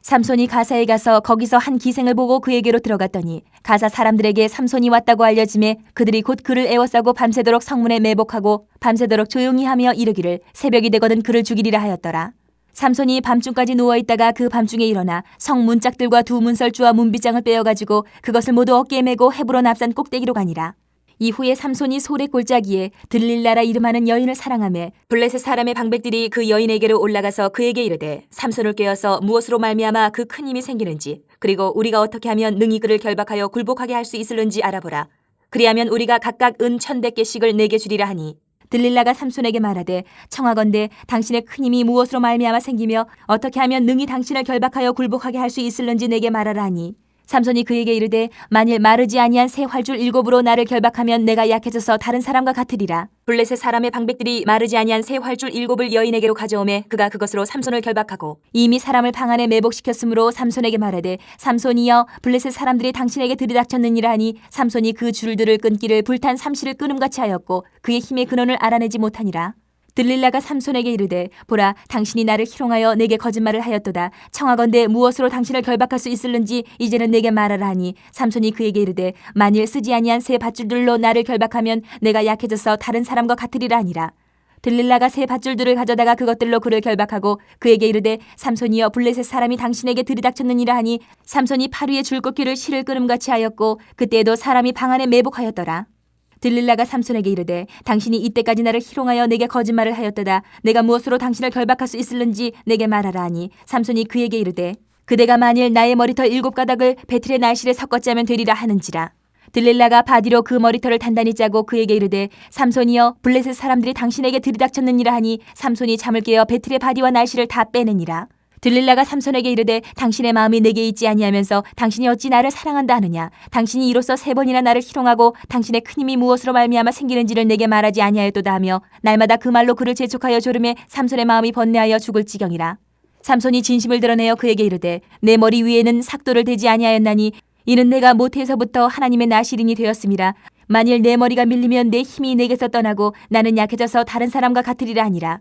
삼손이 가사에 가서 거기서 한 기생을 보고 그에게로 들어갔더니 가사 사람들에게 삼손이 왔다고 알려짐에 그들이 곧 그를 애워싸고 밤새도록 성문에 매복하고 밤새도록 조용히 하며 이르기를 새벽이 되거든 그를 죽이리라 하였더라. 삼손이 밤중까지 누워있다가 그 밤중에 일어나 성 문짝들과 두 문설주와 문빗장을 빼어가지고 그것을 모두 어깨에 메고 헤브론 앞산 꼭대기로 가니라. 이후에 삼손이 소래 골짜기에 들릴라라 이름하는 여인을 사랑하며 블레셋 사람의 방백들이 그 여인에게로 올라가서 그에게 이르되 삼손을 꿰어서 무엇으로 말미암아 그 큰 힘이 생기는지 그리고 우리가 어떻게 하면 능히 그를 결박하여 굴복하게 할 수 있을는지 알아보라. 그리하면 우리가 각각 은 1,100개씩을 내게 주리라 하니 들릴라가 삼손에게 말하되 청하건대 당신의 큰 힘이 무엇으로 말미암아 생기며 어떻게 하면 능히 당신을 결박하여 굴복하게 할 수 있을는지 내게 말하라 하니 삼손이 그에게 이르되 만일 마르지 아니한 새 활줄 7으로 나를 결박하면 내가 약해져서 다른 사람과 같으리라. 블레셋 사람의 방백들이 마르지 아니한 새 활줄 7을 여인에게로 가져오매 그가 그것으로 삼손을 결박하고 이미 사람을 방 안에 매복시켰으므로 삼손에게 말하되 삼손이여 블레셋 사람들이 당신에게 들이닥쳤느니라 하니 삼손이 그 줄들을 끊기를 불탄 삼시를 끊음같이 하였고 그의 힘의 근원을 알아내지 못하니라. 들릴라가 삼손에게 이르되 보라 당신이 나를 희롱하여 내게 거짓말을 하였도다. 청하건대 무엇으로 당신을 결박할 수 있을는지 이제는 내게 말하라 하니 삼손이 그에게 이르되 만일 쓰지 아니한 새 밧줄들로 나를 결박하면 내가 약해져서 다른 사람과 같으리라 하니라. 들릴라가 새 밧줄들을 가져다가 그것들로 그를 결박하고 그에게 이르되 삼손이여 블레셋 사람이 당신에게 들이닥쳤느니라 하니 삼손이 팔 위에 줄꺾기를 실을 끊음같이 하였고 그때에도 사람이 방 안에 매복하였더라. 들릴라가 삼손에게 이르되 당신이 이때까지 나를 희롱하여 내게 거짓말을 하였도다. 내가 무엇으로 당신을 결박할 수 있을는지 내게 말하라 하니 삼손이 그에게 이르되 그대가 만일 나의 머리털 7가닥을 배틀의 날실에 섞어 짜면 되리라 하는지라. 들릴라가 바디로 그 머리털을 단단히 짜고 그에게 이르되 삼손이여 블레셋 사람들이 당신에게 들이닥쳤느니라 하니 삼손이 잠을 깨어 배틀의 바디와 날실을 다 빼내니라. 들릴라가 삼손에게 이르되 당신의 마음이 내게 있지 아니하면서 당신이 어찌 나를 사랑한다 하느냐. 당신이 이로써 3번이나 나를 희롱하고 당신의 큰 힘이 무엇으로 말미암아 생기는지를 내게 말하지 아니하였도다 하며 날마다 그 말로 그를 재촉하여 졸음에 삼손의 마음이 번뇌하여 죽을 지경이라. 삼손이 진심을 드러내어 그에게 이르되 내 머리 위에는 삭도를 대지 아니하였나니 이는 내가 모태에서부터 하나님의 나시린이 되었음이라. 만일 내 머리가 밀리면 내 힘이 내게서 떠나고 나는 약해져서 다른 사람과 같으리라 하니라.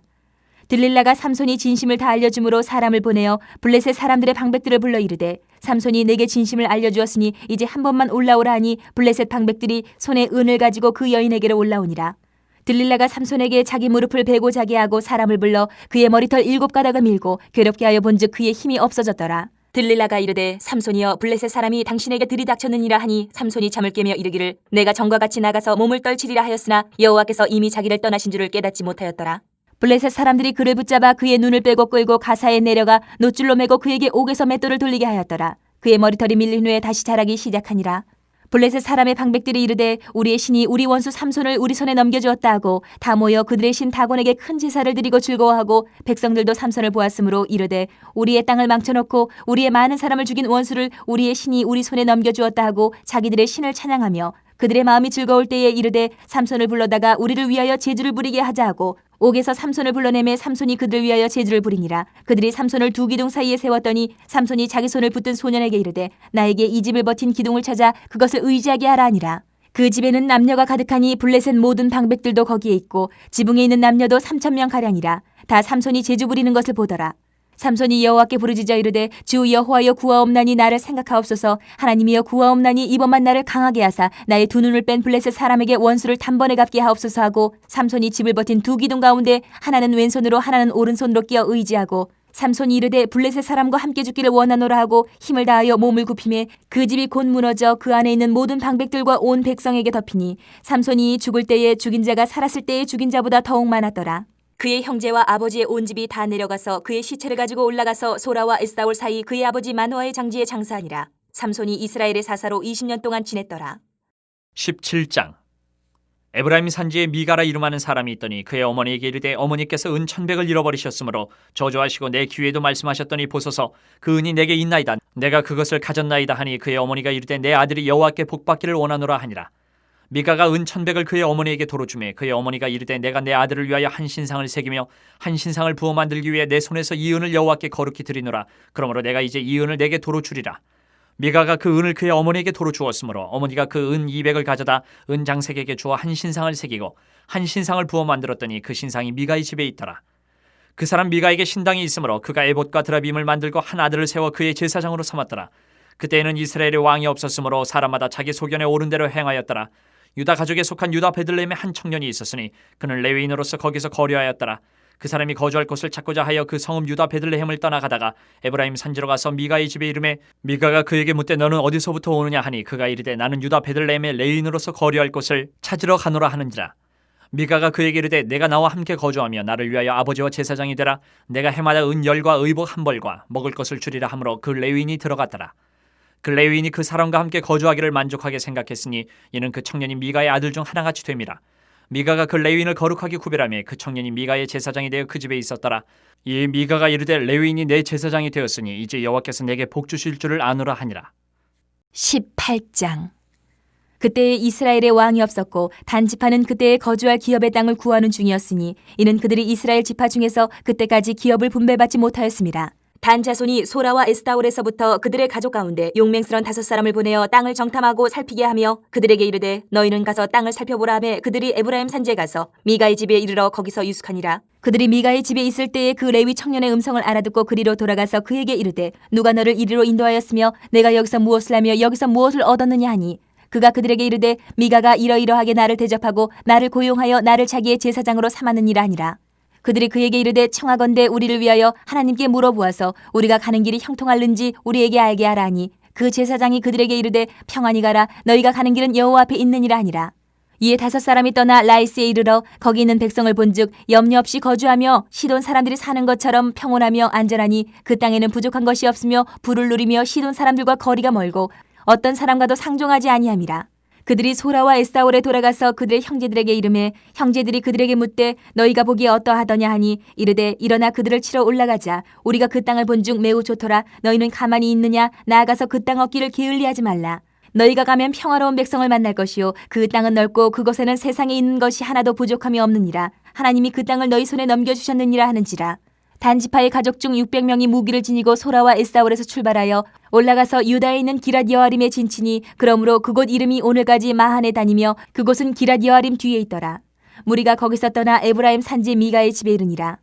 들릴라가 삼손이 진심을 다 알려줌으로 사람을 보내어 블레셋 사람들의 방백들을 불러 이르되 삼손이 내게 진심을 알려주었으니 이제 한 번만 올라오라 하니 블레셋 방백들이 손에 은을 가지고 그 여인에게로 올라오니라. 들릴라가 삼손에게 자기 무릎을 베고 자게 하고 사람을 불러 그의 머리털 7가닥을 밀고 괴롭게 하여 본즉 그의 힘이 없어졌더라. 들릴라가 이르되 삼손이여 블레셋 사람이 당신에게 들이닥쳤느니라 하니 삼손이 잠을 깨며 이르기를 내가 전과 같이 나가서 몸을 떨치리라 하였으나 여호와께서 이미 자기를 떠나신 줄을 깨닫지 못하였더라. 블레셋 사람들이 그를 붙잡아 그의 눈을 빼고 끌고 가사에 내려가 노줄로 매고 그에게 옥에서 맷돌을 돌리게 하였더라. 그의 머리털이 밀린 후에 다시 자라기 시작하니라. 블레셋 사람의 방백들이 이르되 우리의 신이 우리 원수 삼손을 우리 손에 넘겨주었다 하고 다 모여 그들의 신 다곤에게 큰 제사를 드리고 즐거워하고 백성들도 삼손을 보았으므로 이르되 우리의 땅을 망쳐놓고 우리의 많은 사람을 죽인 원수를 우리의 신이 우리 손에 넘겨주었다 하고 자기들의 신을 찬양하며 그들의 마음이 즐거울 때에 이르되 삼손을 불러다가 우리를 위하여 제주를 부리게 하자 하고 옥에서 삼손을 불러내매 삼손이 그들을 위하여 제주를 부리니라. 그들이 삼손을 두 기둥 사이에 세웠더니 삼손이 자기 손을 붙든 소년에게 이르되 나에게 이 집을 버틴 기둥을 찾아 그것을 의지하게 하라 하니라. 그 집에는 남녀가 가득하니 블레셋 모든 방백들도 거기에 있고 지붕에 있는 남녀도 3,000명 가량이라. 다 삼손이 제주 부리는 것을 보더라. 삼손이 여호와께 부르짖어 이르되 주 여호와여 구하옵나니 나를 생각하옵소서. 하나님이여 구하옵나니 이번만 나를 강하게 하사 나의 두 눈을 뺀 블레셋 사람에게 원수를 단번에 갚게 하옵소서 하고 삼손이 집을 버틴 두 기둥 가운데 하나는 왼손으로 하나는 오른손으로 끼어 의지하고 삼손이 이르되 블레셋 사람과 함께 죽기를 원하노라 하고 힘을 다하여 몸을 굽히매 그 집이 곧 무너져 그 안에 있는 모든 방백들과 온 백성에게 덮이니 삼손이 죽을 때에 죽인 자가 살았을 때에 죽인 자보다 더욱 많았더라. 그의 형제와 아버지의 온 집이 다 내려가서 그의 시체를 가지고 올라가서 소라와 에스다올 사이 그의 아버지 마노아의 장지에 장사하니라. 삼손이 이스라엘의 사사로 20년 동안 지냈더라. 17장. 에브라임 산지에 미가라 이름하는 사람이 있더니 그의 어머니에게 이르되 어머니께서 은 1,100을 잃어버리셨으므로 저주하시고 내 귀에도 말씀하셨더니 보소서 그 은이 내게 있나이다. 내가 그것을 가졌나이다 하니 그의 어머니가 이르되 내 아들이 여호와께 복받기를 원하노라 하니라. 미가가 은 1,100을 그의 어머니에게 도로 주매 그의 어머니가 이르되 내가 내 아들을 위하여 한 신상을 새기며 한 신상을 부어 만들기 위해 내 손에서 이 은을 여호와께 거룩히 드리노라. 그러므로 내가 이제 이 은을 내게 도로 주리라. 미가가 그 은을 그의 어머니에게 도로 주었으므로 어머니가 그 은 200을 가져다 은 장색에게 주어 한 신상을 새기고 한 신상을 부어 만들었더니 그 신상이 미가의 집에 있더라. 그 사람 미가에게 신당이 있으므로 그가 에봇과 드라빔을 만들고 한 아들을 세워 그의 제사장으로 삼았더라. 그때에는 이스라엘의 왕이 없었으므로 사람마다 자기 소견에 옳은 대로 행하였더라. 유다 가족에 속한 유다 베들레헴에 한 청년이 있었으니 그는 레위인으로서 거기서 거류하였더라. 그 사람이 거주할 곳을 찾고자 하여 그 성읍 유다 베들레헴을 떠나가다가 에브라임 산지로 가서 미가의 집에 이르매 미가가 그에게 묻되 너는 어디서부터 오느냐 하니 그가 이르되 나는 유다 베들레헴에 레위인으로서 거류할 곳을 찾으러 가노라 하는지라. 미가가 그에게 이르되 내가 나와 함께 거주하며 나를 위하여 아버지와 제사장이 되라. 내가 해마다 은 10과 의복 한 벌과 먹을 것을 주리라 하므로 그 레위인이 들어갔더라. 그 레위인이 그 사람과 함께 거주하기를 만족하게 생각했으니 이는 그 청년이 미가의 아들 중 하나같이 됨이라. 미가가 그 레위인을 거룩하게 구별하며 그 청년이 미가의 제사장이 되어 그 집에 있었더라. 이 미가가 이르되 레위인이 내 제사장이 되었으니 이제 여호와께서 내게 복 주실 줄을 아노라 하니라. 18장. 그때에 이스라엘의 왕이 없었고 단 지파는 그때에 거주할 기업의 땅을 구하는 중이었으니 이는 그들이 이스라엘 지파 중에서 그때까지 기업을 분배받지 못하였습니다. 단 자손이 소라와 에스다올에서부터 그들의 가족 가운데 용맹스런 5사람을 보내어 땅을 정탐하고 살피게 하며 그들에게 이르되 너희는 가서 땅을 살펴보라 하매 그들이 에브라임 산지에 가서 미가의 집에 이르러 거기서 유숙하니라. 그들이 미가의 집에 있을 때에 그 레위 청년의 음성을 알아듣고 그리로 돌아가서 그에게 이르되 누가 너를 이리로 인도하였으며 내가 여기서 무엇을 하며 여기서 무엇을 얻었느냐 하니 그가 그들에게 이르되 미가가 이러이러하게 나를 대접하고 나를 고용하여 나를 자기의 제사장으로 삼았느니라 하니라. 그들이 그에게 이르되 청하건대 우리를 위하여 하나님께 물어보아서 우리가 가는 길이 형통할는지 우리에게 알게 하라 하니 그 제사장이 그들에게 이르되 평안히 가라. 너희가 가는 길은 여호와 앞에 있느니라 하니라. 이에 5사람이 떠나 라이스에 이르러 거기 있는 백성을 본즉 염려 없이 거주하며 시돈 사람들이 사는 것처럼 평온하며 안전하니 그 땅에는 부족한 것이 없으며 부를 누리며 시돈 사람들과 거리가 멀고 어떤 사람과도 상종하지 아니함이라. 그들이 소라와 에스다올에 돌아가서 그들의 형제들에게 이르매 형제들이 그들에게 묻되 너희가 보기에 어떠하더냐 하니 이르되 일어나 그들을 치러 올라가자. 우리가 그 땅을 본즉 매우 좋더라. 너희는 가만히 있느냐? 나아가서 그 땅 얻기를 게을리하지 말라. 너희가 가면 평화로운 백성을 만날 것이요 그 땅은 넓고 그곳에는 세상에 있는 것이 하나도 부족함이 없느니라. 하나님이 그 땅을 너희 손에 넘겨주셨느니라 하는지라. 단지파의 가족 중 600명이 무기를 지니고 소라와 에스다올에서 출발하여 올라가서 유다에 있는 기랏 여아림에 진치니 그러므로 그곳 이름이 오늘까지 마한에 다니며 그곳은 기랏 여아림 뒤에 있더라. 무리가 거기서 떠나 에브라임 산지 미가의 집에 이르니라.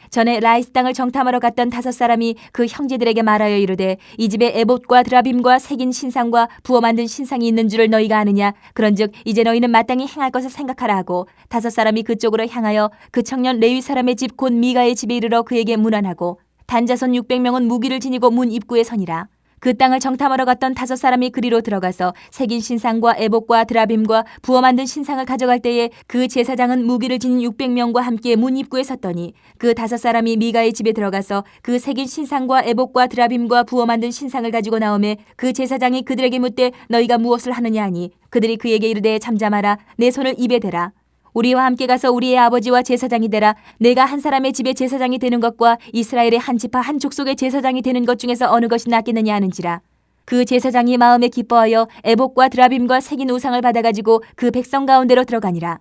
전에 라이스 땅을 정탐하러 갔던 5사람이 그 형제들에게 말하여 이르되 이 집에 에봇과 드라빔과 새긴 신상과 부어 만든 신상이 있는 줄을 너희가 아느냐. 그런즉 이제 너희는 마땅히 행할 것을 생각하라 하고 5사람이 그쪽으로 향하여 그 청년 레위 사람의 집 곧 미가의 집에 이르러 그에게 문안하고 단자손 600명은 무기를 지니고 문 입구에 서니라. 그 땅을 정탐하러 갔던 5사람이 그리로 들어가서 새긴 신상과 에봇과 드라빔과 부어 만든 신상을 가져갈 때에 그 제사장은 무기를 지닌 600명과 함께 문 입구에 섰더니 그 5사람이 미가의 집에 들어가서 그 새긴 신상과 에봇과 드라빔과 부어 만든 신상을 가지고 나오매 그 제사장이 그들에게 묻되 너희가 무엇을 하느냐 하니 그들이 그에게 이르되 잠잠하라 내 손을 입에 대라 우리와 함께 가서 우리의 아버지와 제사장이 되라. 내가 한 사람의 집의 제사장이 되는 것과 이스라엘의 한 지파 한 족속의 제사장이 되는 것 중에서 어느 것이 낫겠느냐 하는지라. 그 제사장이 마음에 기뻐하여 에봇과 드라빔과 새긴 우상을 받아가지고 그 백성 가운데로 들어가니라.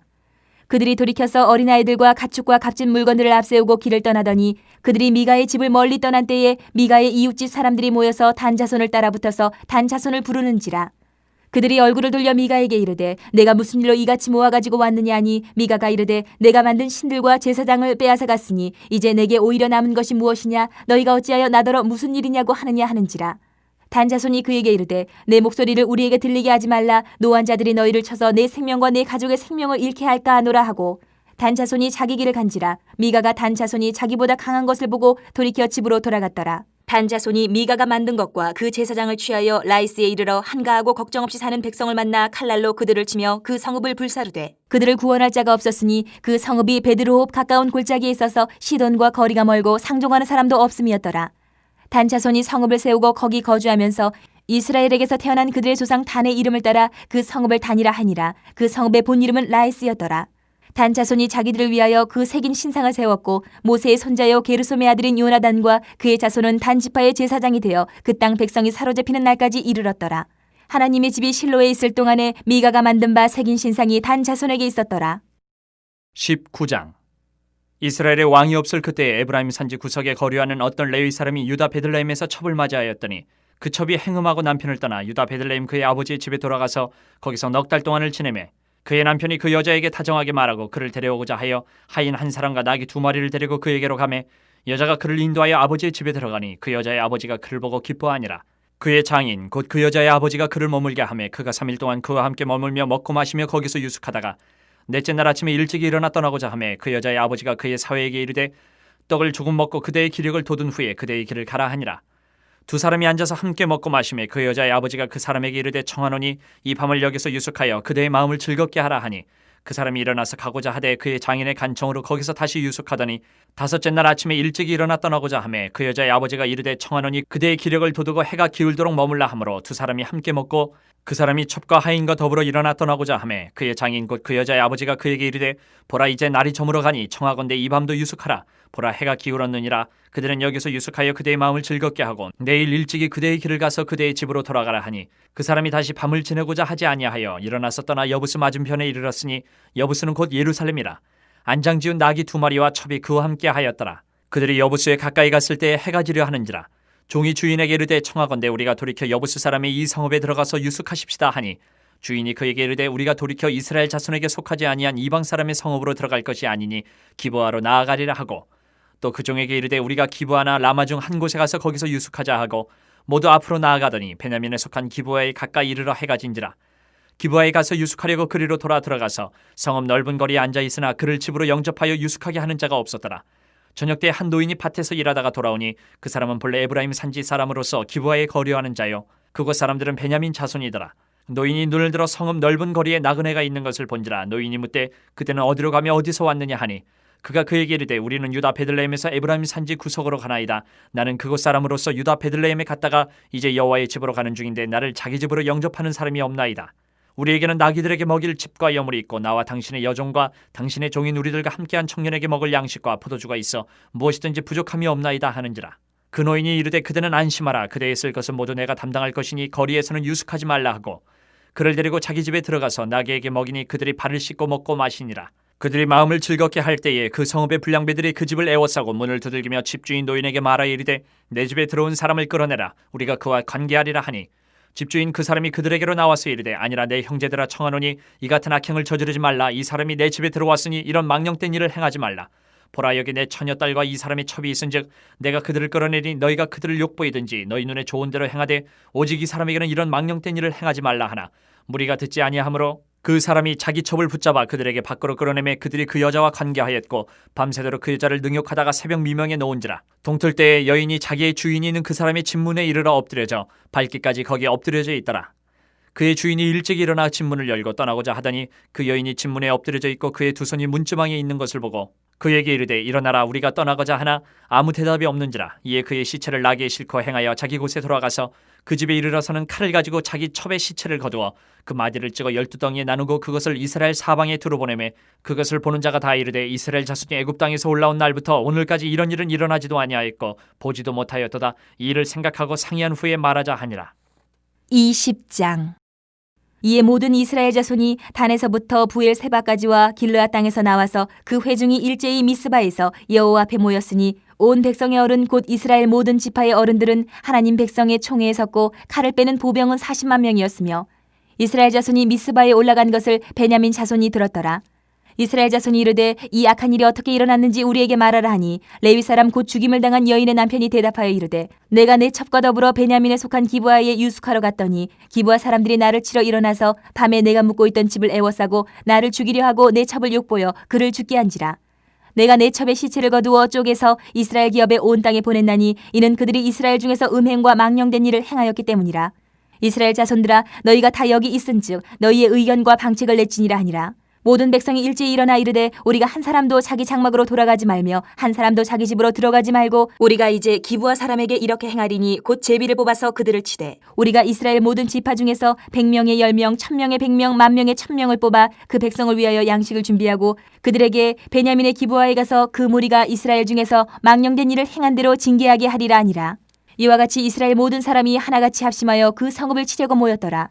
그들이 돌이켜서 어린아이들과 가축과 값진 물건들을 앞세우고 길을 떠나더니 그들이 미가의 집을 멀리 떠난 때에 미가의 이웃집 사람들이 모여서 단 자손을 따라붙어서 단 자손을 부르는지라. 그들이 얼굴을 돌려 미가에게 이르되 내가 무슨 일로 이같이 모아가지고 왔느냐 하니 미가가 이르되 내가 만든 신들과 제사장을 빼앗아 갔으니 이제 내게 오히려 남은 것이 무엇이냐 너희가 어찌하여 나더러 무슨 일이냐고 하느냐 하는지라. 단자손이 그에게 이르되 내 목소리를 우리에게 들리게 하지 말라 노한 자들이 너희를 쳐서 내 생명과 내 가족의 생명을 잃게 할까 하노라 하고 단자손이 자기 길을 간지라. 미가가 단자손이 자기보다 강한 것을 보고 돌이켜 집으로 돌아갔더라. 단자손이 미가가 만든 것과 그 제사장을 취하여 라이스에 이르러 한가하고 걱정 없이 사는 백성을 만나 칼날로 그들을 치며 그 성읍을 불사르되 그들을 구원할 자가 없었으니 그 성읍이 베드로홉 가까운 골짜기에 있어서 시돈과 거리가 멀고 상종하는 사람도 없음이었더라. 단자손이 성읍을 세우고 거기 거주하면서 이스라엘에게서 태어난 그들의 조상 단의 이름을 따라 그 성읍을 단이라 하니라. 그 성읍의 본 이름은 라이스였더라. 단자손이 자기들을 위하여 그 새긴 신상을 세웠고 모세의 손자여 게르솜의 아들인 요나단과 그의 자손은 단 지파의 제사장이 되어 그 땅 백성이 사로잡히는 날까지 이르렀더라. 하나님의 집이 실로에 있을 동안에 미가가 만든 바 새긴 신상이 단 자손에게 있었더라. 19장. 이스라엘의 왕이 없을 그때에 에브라임 산지 구석에 거류하는 어떤 레위 사람이 유다 베들레헴에서 첩을 맞이하였더니 그 첩이 행음하고 남편을 떠나 유다 베들레헴 그의 아버지의 집에 돌아가서 거기서 넉 달 동안을 지내매 그의 남편이 그 여자에게 다정하게 말하고 그를 데려오고자 하여 하인 한 사람과 나귀 2마리를 데리고 그에게로 가매 여자가 그를 인도하여 아버지의 집에 들어가니 그 여자의 아버지가 그를 보고 기뻐하니라. 그의 장인 곧 그 여자의 아버지가 그를 머물게 하매 그가 3일 동안 그와 함께 머물며 먹고 마시며 거기서 유숙하다가 넷째 날 아침에 일찍 일어나 떠나고자 하매 그 여자의 아버지가 그의 사회에게 이르되 떡을 조금 먹고 그대의 기력을 돋은 후에 그대의 길을 가라 하니라. 두 사람이 앉아서 함께 먹고 마시매 그 여자의 아버지가 그 사람에게 이르되 청하노니 이 밤을 여기서 유숙하여 그대의 마음을 즐겁게 하라 하니 그 사람이 일어나서 가고자 하되 그의 장인의 간청으로 거기서 다시 유숙하더니 5째 날 아침에 일찍 일어나 떠나고자 하매 그 여자의 아버지가 이르되 청하노니 그대의 기력을 돋우고 해가 기울도록 머물라 하므로 두 사람이 함께 먹고 그 사람이 첩과 하인과 더불어 일어나 떠나고자 하매 그의 장인 곧 그 여자의 아버지가 그에게 이르되 보라 이제 날이 저물어 가니 청하건대 이 밤도 유숙하라. 보라 해가 기울었느니라. 그들은 여기서 유숙하여 그대의 마음을 즐겁게 하고 내일 일찍이 그대의 길을 가서 그대의 집으로 돌아가라 하니 그 사람이 다시 밤을 지내고자 하지 아니하여 일어나서 떠나 여부스 맞은편에 이르렀으니 여부스는 곧 예루살렘이라. 안장지은 나귀 2마리와 첩이 그와 함께 하였더라. 그들이 여부스에 가까이 갔을 때에 해가 지려 하는지라. 종이 주인에게 이르되 청하건대 우리가 돌이켜 여부스 사람의 이 성읍에 들어가서 유숙하십시다 하니 주인이 그에게 이르되 우리가 돌이켜 이스라엘 자손에게 속하지 아니한 이방 사람의 성읍으로 들어갈 것이 아니니 기브아로 나아가리라 하고 또 그 종에게 이르되 우리가 기브아나 라마 중 한 곳에 가서 거기서 유숙하자 하고 모두 앞으로 나아가더니 베냐민에 속한 기브아에 가까이 이르러 해가 진지라. 기브아에 가서 유숙하려고 그리로 들어가서 성읍 넓은 거리에 앉아 있으나 그를 집으로 영접하여 유숙하게 하는 자가 없었더라. 저녁 때 한 노인이 밭에서 일하다가 돌아오니 그 사람은 본래 에브라임 산지 사람으로서 기브아에 거류하는 자요 그곳 사람들은 베냐민 자손이더라. 노인이 눈을 들어 성읍 넓은 거리에 나그네가 있는 것을 본지라. 노인이 묻되 그때는 어디로 가며 어디서 왔느냐 하니 그가 그에게 이르되 우리는 유다 베들레헴에서 에브라임 산지 구석으로 가나이다. 나는 그곳 사람으로서 유다 베들레헴에 갔다가 이제 여호와의 집으로 가는 중인데 나를 자기 집으로 영접하는 사람이 없나이다. 우리에게는 나귀들에게 먹일 집과 여물이 있고 나와 당신의 여종과 당신의 종인 우리들과 함께한 청년에게 먹을 양식과 포도주가 있어 무엇이든지 부족함이 없나이다 하는지라. 그 노인이 이르되 그대는 안심하라. 그대의 쓸 것은 모두 내가 담당할 것이니 거리에서는 유숙하지 말라 하고 그를 데리고 자기 집에 들어가서 나귀에게 먹이니 그들이 발을 씻고 먹고 마시니라. 그들이 마음을 즐겁게 할 때에 그 성읍의 불량배들이 그 집을 에워싸고 문을 두들기며 집주인 노인에게 말하여 이르되 내 집에 들어온 사람을 끌어내라. 우리가 그와 관계하리라 하니 집주인 그 사람이 그들에게로 나와서 이르되 아니라 내 형제들아 청하노니 이 같은 악행을 저지르지 말라. 이 사람이 내 집에 들어왔으니 이런 망령된 일을 행하지 말라. 보라 여기 내 처녀딸과 이 사람의 첩이 있은즉 내가 그들을 끌어내니 너희가 그들을 욕보이든지 너희 눈에 좋은 대로 행하되 오직 이 사람에게는 이런 망령된 일을 행하지 말라 하나 무리가 듣지 아니하므로 그 사람이 자기 첩을 붙잡아 그들에게 밖으로 끌어내매 그들이 그 여자와 관계하였고 밤새도록 그 여자를 능욕하다가 새벽 미명에 놓은지라. 동틀 때에 여인이 자기의 주인이 있는 그 사람의 집문에 이르러 엎드려져 발기까지 거기에 엎드려져 있더라. 그의 주인이 일찍 일어나 집문을 열고 떠나고자 하더니 그 여인이 집문에 엎드려져 있고 그의 두 손이 문지방에 있는 것을 보고 그에게 이르되 일어나라 우리가 떠나고자 하나 아무 대답이 없는지라. 이에 그의 시체를 나귀에 싣고 행하여 자기 곳에 돌아가서 그 집에 이르러서는 칼을 가지고 자기 첩의 시체를 거두어 그 마디를 찍어 12덩이에 나누고 그것을 이스라엘 사방에 두루 보내매 그것을 보는 자가 다 이르되 이스라엘 자손이 애굽 땅에서 올라온 날부터 오늘까지 이런 일은 일어나지도 아니하였고 보지도 못하였도다. 이 일을 생각하고 상의한 후에 말하자 하니라. 20장. 이에 모든 이스라엘 자손이 단에서부터 부엘세바까지와 길르앗 땅에서 나와서 그 회중이 일제히 미스바에서 여호와 앞에 모였으니 온 백성의 어른 곧 이스라엘 모든 지파의 어른들은 하나님 백성의 총회에 섰고 칼을 빼는 보병은 40만 명이었으며 이스라엘 자손이 미스바에 올라간 것을 베냐민 자손이 들었더라. 이스라엘 자손이 이르되 이 악한 일이 어떻게 일어났는지 우리에게 말하라 하니 레위 사람 곧 죽임을 당한 여인의 남편이 대답하여 이르되 내가 내 첩과 더불어 베냐민에 속한 기브아에 유숙하러 갔더니 기브아 사람들이 나를 치러 일어나서 밤에 내가 묵고 있던 집을 애워싸고 나를 죽이려 하고 내 첩을 욕보여 그를 죽게 한지라. 내가 내 첩의 시체를 거두어 쪼개서 이스라엘 기업에 온 땅에 보냈나니 이는 그들이 이스라엘 중에서 음행과 망령된 일을 행하였기 때문이라. 이스라엘 자손들아 너희가 다 여기 있은즉 너희의 의견과 방책을 내지니라 하니라. 모든 백성이 일제히 일어나 이르되 우리가 한 사람도 자기 장막으로 돌아가지 말며 한 사람도 자기 집으로 들어가지 말고 우리가 이제 기브아 사람에게 이렇게 행하리니 곧 제비를 뽑아서 그들을 치되 우리가 이스라엘 모든 지파 중에서 100명의 10명, 1000명의 100명, 10,000명의 1000명을 뽑아 그 백성을 위하여 양식을 준비하고 그들에게 베냐민의 기브아에 가서 그 무리가 이스라엘 중에서 망령된 일을 행한 대로 징계하게 하리라 하니라. 이와 같이 이스라엘 모든 사람이 하나같이 합심하여 그 성읍을 치려고 모였더라.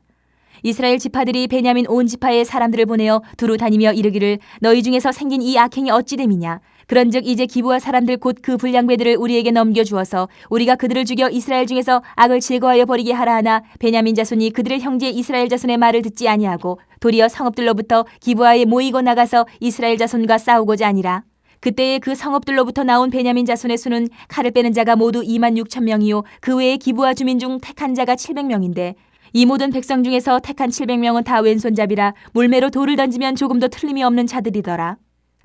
이스라엘 지파들이 베냐민 온 지파의 사람들을 보내어 두루 다니며 이르기를 너희 중에서 생긴 이 악행이 어찌 됨이냐. 그런즉 이제 기브아 사람들 곧 그 불량배들을 우리에게 넘겨주어서 우리가 그들을 죽여 이스라엘 중에서 악을 제거하여 버리게 하라 하나 베냐민 자손이 그들의 형제 이스라엘 자손의 말을 듣지 아니하고 도리어 성읍들로부터 기브아에 모이고 나가서 이스라엘 자손과 싸우고자 하니라. 그때에 그 성읍들로부터 나온 베냐민 자손의 수는 칼을 빼는 자가 모두 26,000명이요 그 외에 기브아 주민 중 택한 자가 700명인데 이 모든 백성 중에서 택한 700명은 다 왼손잡이라 물매로 돌을 던지면 조금도 틀림이 없는 자들이더라.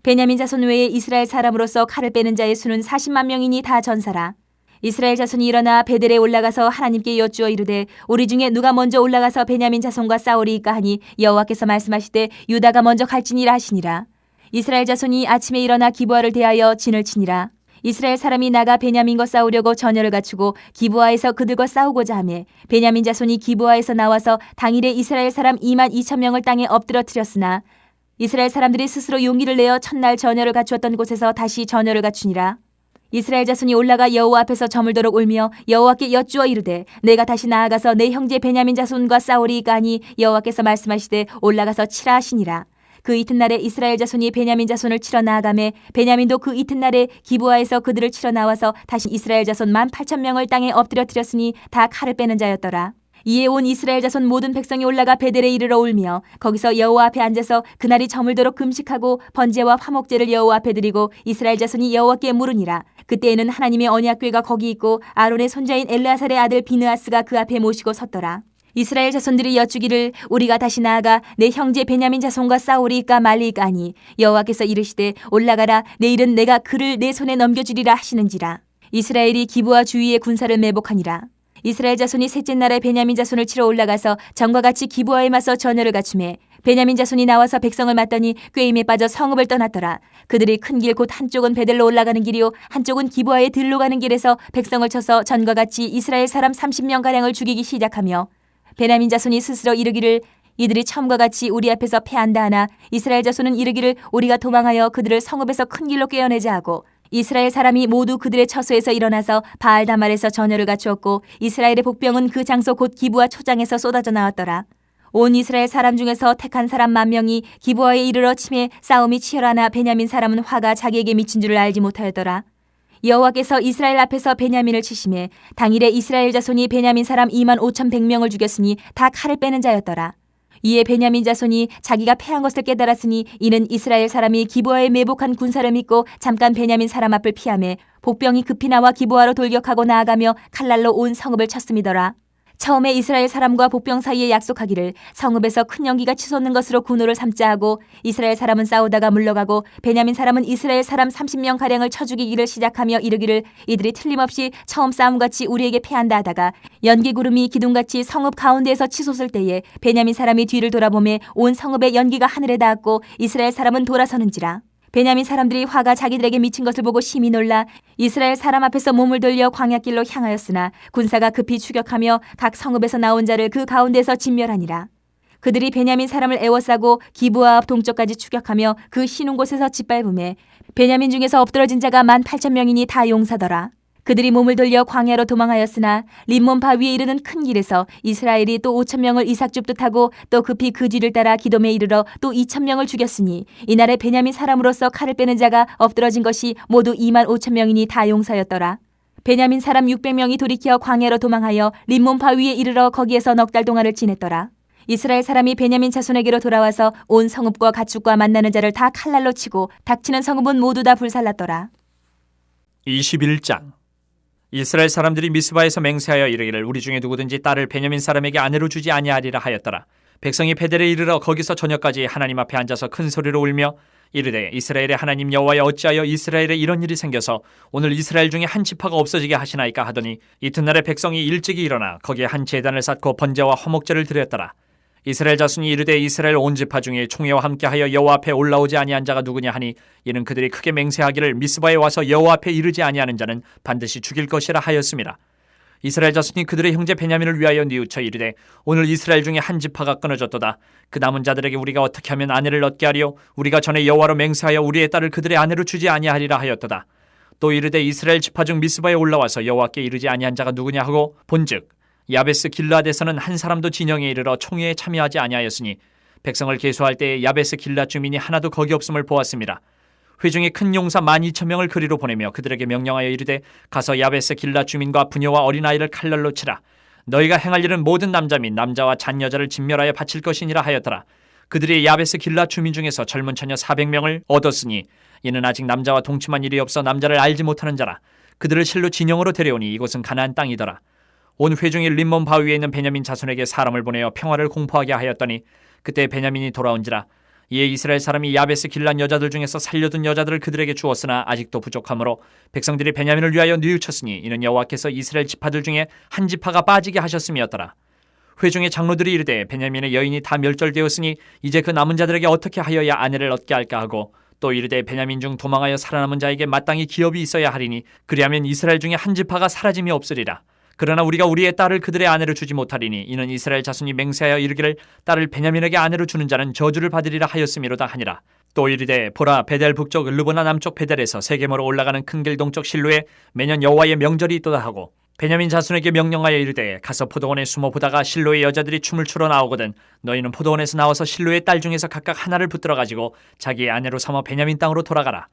베냐민 자손 외에 이스라엘 사람으로서 칼을 빼는 자의 수는 40만 명이니 다 전사라. 이스라엘 자손이 일어나 베델에 올라가서 하나님께 여쭈어 이르되 우리 중에 누가 먼저 올라가서 베냐민 자손과 싸우리이까 하니 여호와께서 말씀하시되 유다가 먼저 갈지니라 하시니라. 이스라엘 자손이 아침에 일어나 기브아를 대하여 진을 치니라. 이스라엘 사람이 나가 베냐민과 싸우려고 전열을 갖추고 기브아에서 그들과 싸우고자 하매 베냐민 자손이 기브아에서 나와서 당일에 이스라엘 사람 22,000명을 땅에 엎드러뜨렸으나 이스라엘 사람들이 스스로 용기를 내어 첫날 전열을 갖추었던 곳에서 다시 전열을 갖추니라. 이스라엘 자손이 올라가 여호와 앞에서 저물도록 울며 여호와께 여쭈어 이르되 내가 다시 나아가서 내 형제 베냐민 자손과 싸우리이까 하니 여호와께서 말씀하시되 올라가서 치라 하시니라. 그 이튿날에 이스라엘 자손이 베냐민 자손을 치러 나아가매 베냐민도 그 이튿날에 기브아에서 그들을 치러 나와서 다시 이스라엘 자손 18,000명을 땅에 엎드려뜨렸으니 다 칼을 빼는 자였더라. 이에 온 이스라엘 자손 모든 백성이 올라가 베델에 이르러 울며 거기서 여호와 앞에 앉아서 그날이 저물도록 금식하고 번제와 화목제를 여호와 앞에 드리고 이스라엘 자손이 여호와께 물으니라. 그때에는 하나님의 언약궤가 거기 있고 아론의 손자인 엘르아살의 아들 비느하스가 그 앞에 모시고 섰더라. 이스라엘 자손들이 여쭈기를 우리가 다시 나아가 내 형제 베냐민 자손과 싸우리이까 말리이까 하니 여호와께서 이르시되 올라가라 내일은 내가 그를 내 손에 넘겨주리라 하시는지라. 이스라엘이 기브아 주위에 군사를 매복하니라. 이스라엘 자손이 셋째 날에 베냐민 자손을 치러 올라가서 전과 같이 기브아에 맞서 전열을 갖추매 베냐민 자손이 나와서 백성을 맞더니 꾀임에 빠져 성읍을 떠났더라. 그들이 큰 길 곧 한쪽은 베델로 올라가는 길이요 한쪽은 기브아에 들로 가는 길에서 백성을 쳐서 전과 같이 이스라엘 사람 30명가량을 죽이기 시작하며 베냐민 자손이 스스로 이르기를 이들이 처음과 같이 우리 앞에서 패한다 하나 이스라엘 자손은 이르기를 우리가 도망하여 그들을 성읍에서 큰 길로 꿰어내자 하고 이스라엘 사람이 모두 그들의 처소에서 일어나서 바알다말에서 전열을 갖추었고 이스라엘의 복병은 그 장소 곧 기브아 초장에서 쏟아져 나왔더라. 온 이스라엘 사람 중에서 택한 사람 10,000명이 기브아에 이르러 치매 싸움이 치열하나 베냐민 사람은 화가 자기에게 미친 줄을 알지 못하였더라. 여호와께서 이스라엘 앞에서 베냐민을 치심에 당일에 이스라엘 자손이 베냐민 사람 25,100명을 죽였으니 다 칼을 빼는 자였더라. 이에 베냐민 자손이 자기가 패한 것을 깨달았으니 이는 이스라엘 사람이 기브아에 매복한 군사를 믿고 잠깐 베냐민 사람 앞을 피하매 복병이 급히 나와 기브아로 돌격하고 나아가며 칼날로 온 성읍을 쳤음이더라. 처음에 이스라엘 사람과 복병 사이에 약속하기를 성읍에서 큰 연기가 치솟는 것으로 군호를 삼자 하고 이스라엘 사람은 싸우다가 물러가고 베냐민 사람은 이스라엘 사람 30명 가량을 쳐 죽이기를 시작하며 이르기를 이들이 틀림없이 처음 싸움같이 우리에게 패한다 하다가 연기 구름이 기둥같이 성읍 가운데에서 치솟을 때에 베냐민 사람이 뒤를 돌아보매 온 성읍의 연기가 하늘에 닿았고 이스라엘 사람은 돌아서는지라. 베냐민 사람들이 화가 자기들에게 미친 것을 보고 심히 놀라 이스라엘 사람 앞에서 몸을 돌려 광야길로 향하였으나 군사가 급히 추격하며 각 성읍에서 나온 자를 그 가운데서 진멸하니라. 그들이 베냐민 사람을 애워싸고 기브아 앞 동쪽까지 추격하며 그 쉬는 곳에서 짓밟음에 베냐민 중에서 엎드러진 자가 18,000명이니 다 용사더라. 그들이 몸을 돌려 광야로 도망하였으나 림몬 바위에 이르는 큰 길에서 이스라엘이 또 5,000명을 이삭 줍듯하고 또 급히 그 뒤를 따라 기돔에 이르러 또 2,000명을 죽였으니 이날에 베냐민 사람으로서 칼을 빼는 자가 엎드러진 것이 모두 25,000명이니 다 용사였더라. 베냐민 사람 600명이 돌이켜 광야로 도망하여 림몬 바위에 이르러 거기에서 넉 달 동안을 지냈더라. 이스라엘 사람이 베냐민 자손에게로 돌아와서 온 성읍과 가축과 만나는 자를 다 칼날로 치고 닥치는 성읍은 모두 다 불살랐더라. 21장. 이스라엘 사람들이 미스바에서 맹세하여 이르기를 우리 중에 누구든지 딸을 베냐민 사람에게 아내로 주지 아니하리라 하였더라. 백성이 베델에 이르러 거기서 저녁까지 하나님 앞에 앉아서 큰 소리로 울며 이르되 이스라엘의 하나님 여호와여 어찌하여 이스라엘에 이런 일이 생겨서 오늘 이스라엘 중에 한 지파가 없어지게 하시나이까 하더니 이튿날에 백성이 일찍이 일어나 거기에 한 제단을 쌓고 번제와 화목제를 드렸더라. 이스라엘 자손이 이르되 이스라엘 온 지파 중에 총회와 함께하여 여호와 앞에 올라오지 아니한 자가 누구냐 하니 이는 그들이 크게 맹세하기를 미스바에 와서 여호와 앞에 이르지 아니하는 자는 반드시 죽일 것이라 하였습니다. 이스라엘 자손이 그들의 형제 베냐민을 위하여 뉘우쳐 이르되 오늘 이스라엘 중에 한 지파가 끊어졌도다. 그 남은 자들에게 우리가 어떻게 하면 아내를 얻게 하리요? 우리가 전에 여호와로 맹세하여 우리의 딸을 그들의 아내로 주지 아니하리라 하였도다. 또 이르되 이스라엘 지파 중 미스바에 올라와서 여호와께 이르지 아니한 자가 누구냐 하고 본즉 야베스 길라앗에서는 한 사람도 진영에 이르러 총회에 참여하지 아니하였으니 백성을 계수할 때에 야베스 길라앗 주민이 하나도 거기 없음을 보았습니다. 회중이 큰 용사 12,000명을 그리로 보내며 그들에게 명령하여 이르되 가서 야베스 길라앗 주민과 부녀와 어린아이를 칼날로 치라. 너희가 행할 일은 모든 남자 및 남자와 잔 여자를 진멸하여 바칠 것이니라 하였더라. 그들이 야베스 길라앗 주민 중에서 젊은 처녀 400명을 얻었으니 이는 아직 남자와 동침한 일이 없어 남자를 알지 못하는 자라. 그들을 실로 진영으로 데려오니 이곳은 가나안 땅이더라. 온 회중이 림몬 바위에 있는 베냐민 자손에게 사람을 보내어 평화를 공포하게 하였더니 그때 베냐민이 돌아온지라. 이에 이스라엘 사람이 야베스 길란 여자들 중에서 살려둔 여자들을 그들에게 주었으나 아직도 부족하므로 백성들이 베냐민을 위하여 뉘우쳤으니 이는 여호와께서 이스라엘 지파들 중에 한 지파가 빠지게 하셨음이었더라. 회중의 장로들이 이르되 베냐민의 여인이 다 멸절되었으니 이제 그 남은 자들에게 어떻게 하여야 아내를 얻게 할까 하고 또 이르되 베냐민 중 도망하여 살아남은 자에게 마땅히 기업이 있어야 하리니 그리하면 이스라엘 중에 한 지파가 사라짐이 없으리라. 그러나 우리가 우리의 딸을 그들의 아내로 주지 못하리니 이는 이스라엘 자손이 맹세하여 이르기를 딸을 베냐민에게 아내로 주는 자는 저주를 받으리라 하였음이로다 하니라. 또 이르되 보라 베델 북쪽 르보나 남쪽 베델에서 세겜으로 올라가는 큰 길 동쪽 실로에 매년 여호와의 명절이 있도다 하고 베냐민 자손에게 명령하여 이르되 가서 포도원에 숨어 보다가 실로의 여자들이 춤을 추러 나오거든 너희는 포도원에서 나와서 실로의 딸 중에서 각각 하나를 붙들어 가지고 자기의 아내로 삼아 베냐민 땅으로 돌아가라.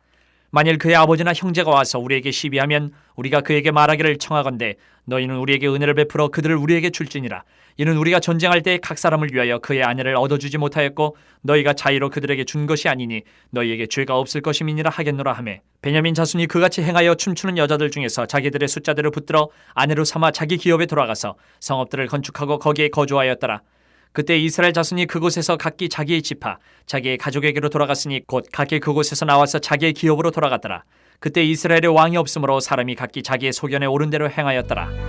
만일 그의 아버지나 형제가 와서 우리에게 시비하면 우리가 그에게 말하기를 청하건대 너희는 우리에게 은혜를 베풀어 그들을 우리에게 줄지니라. 이는 우리가 전쟁할 때 각 사람을 위하여 그의 아내를 얻어주지 못하였고 너희가 자의로 그들에게 준 것이 아니니 너희에게 죄가 없을 것임이니라 하겠노라 하매 베냐민 자손이 그같이 행하여 춤추는 여자들 중에서 자기들의 숫자대로 붙들어 아내로 삼아 자기 기업에 돌아가서 성읍들을 건축하고 거기에 거주하였더라. 그때 이스라엘 자손이 그곳에서 각기 자기의 지파, 자기의 가족에게로 돌아갔으니 곧 각기 그곳에서 나와서 자기의 기업으로 돌아갔더라. 그때 이스라엘의 왕이 없으므로 사람이 각기 자기의 소견에 오른 대로 행하였더라.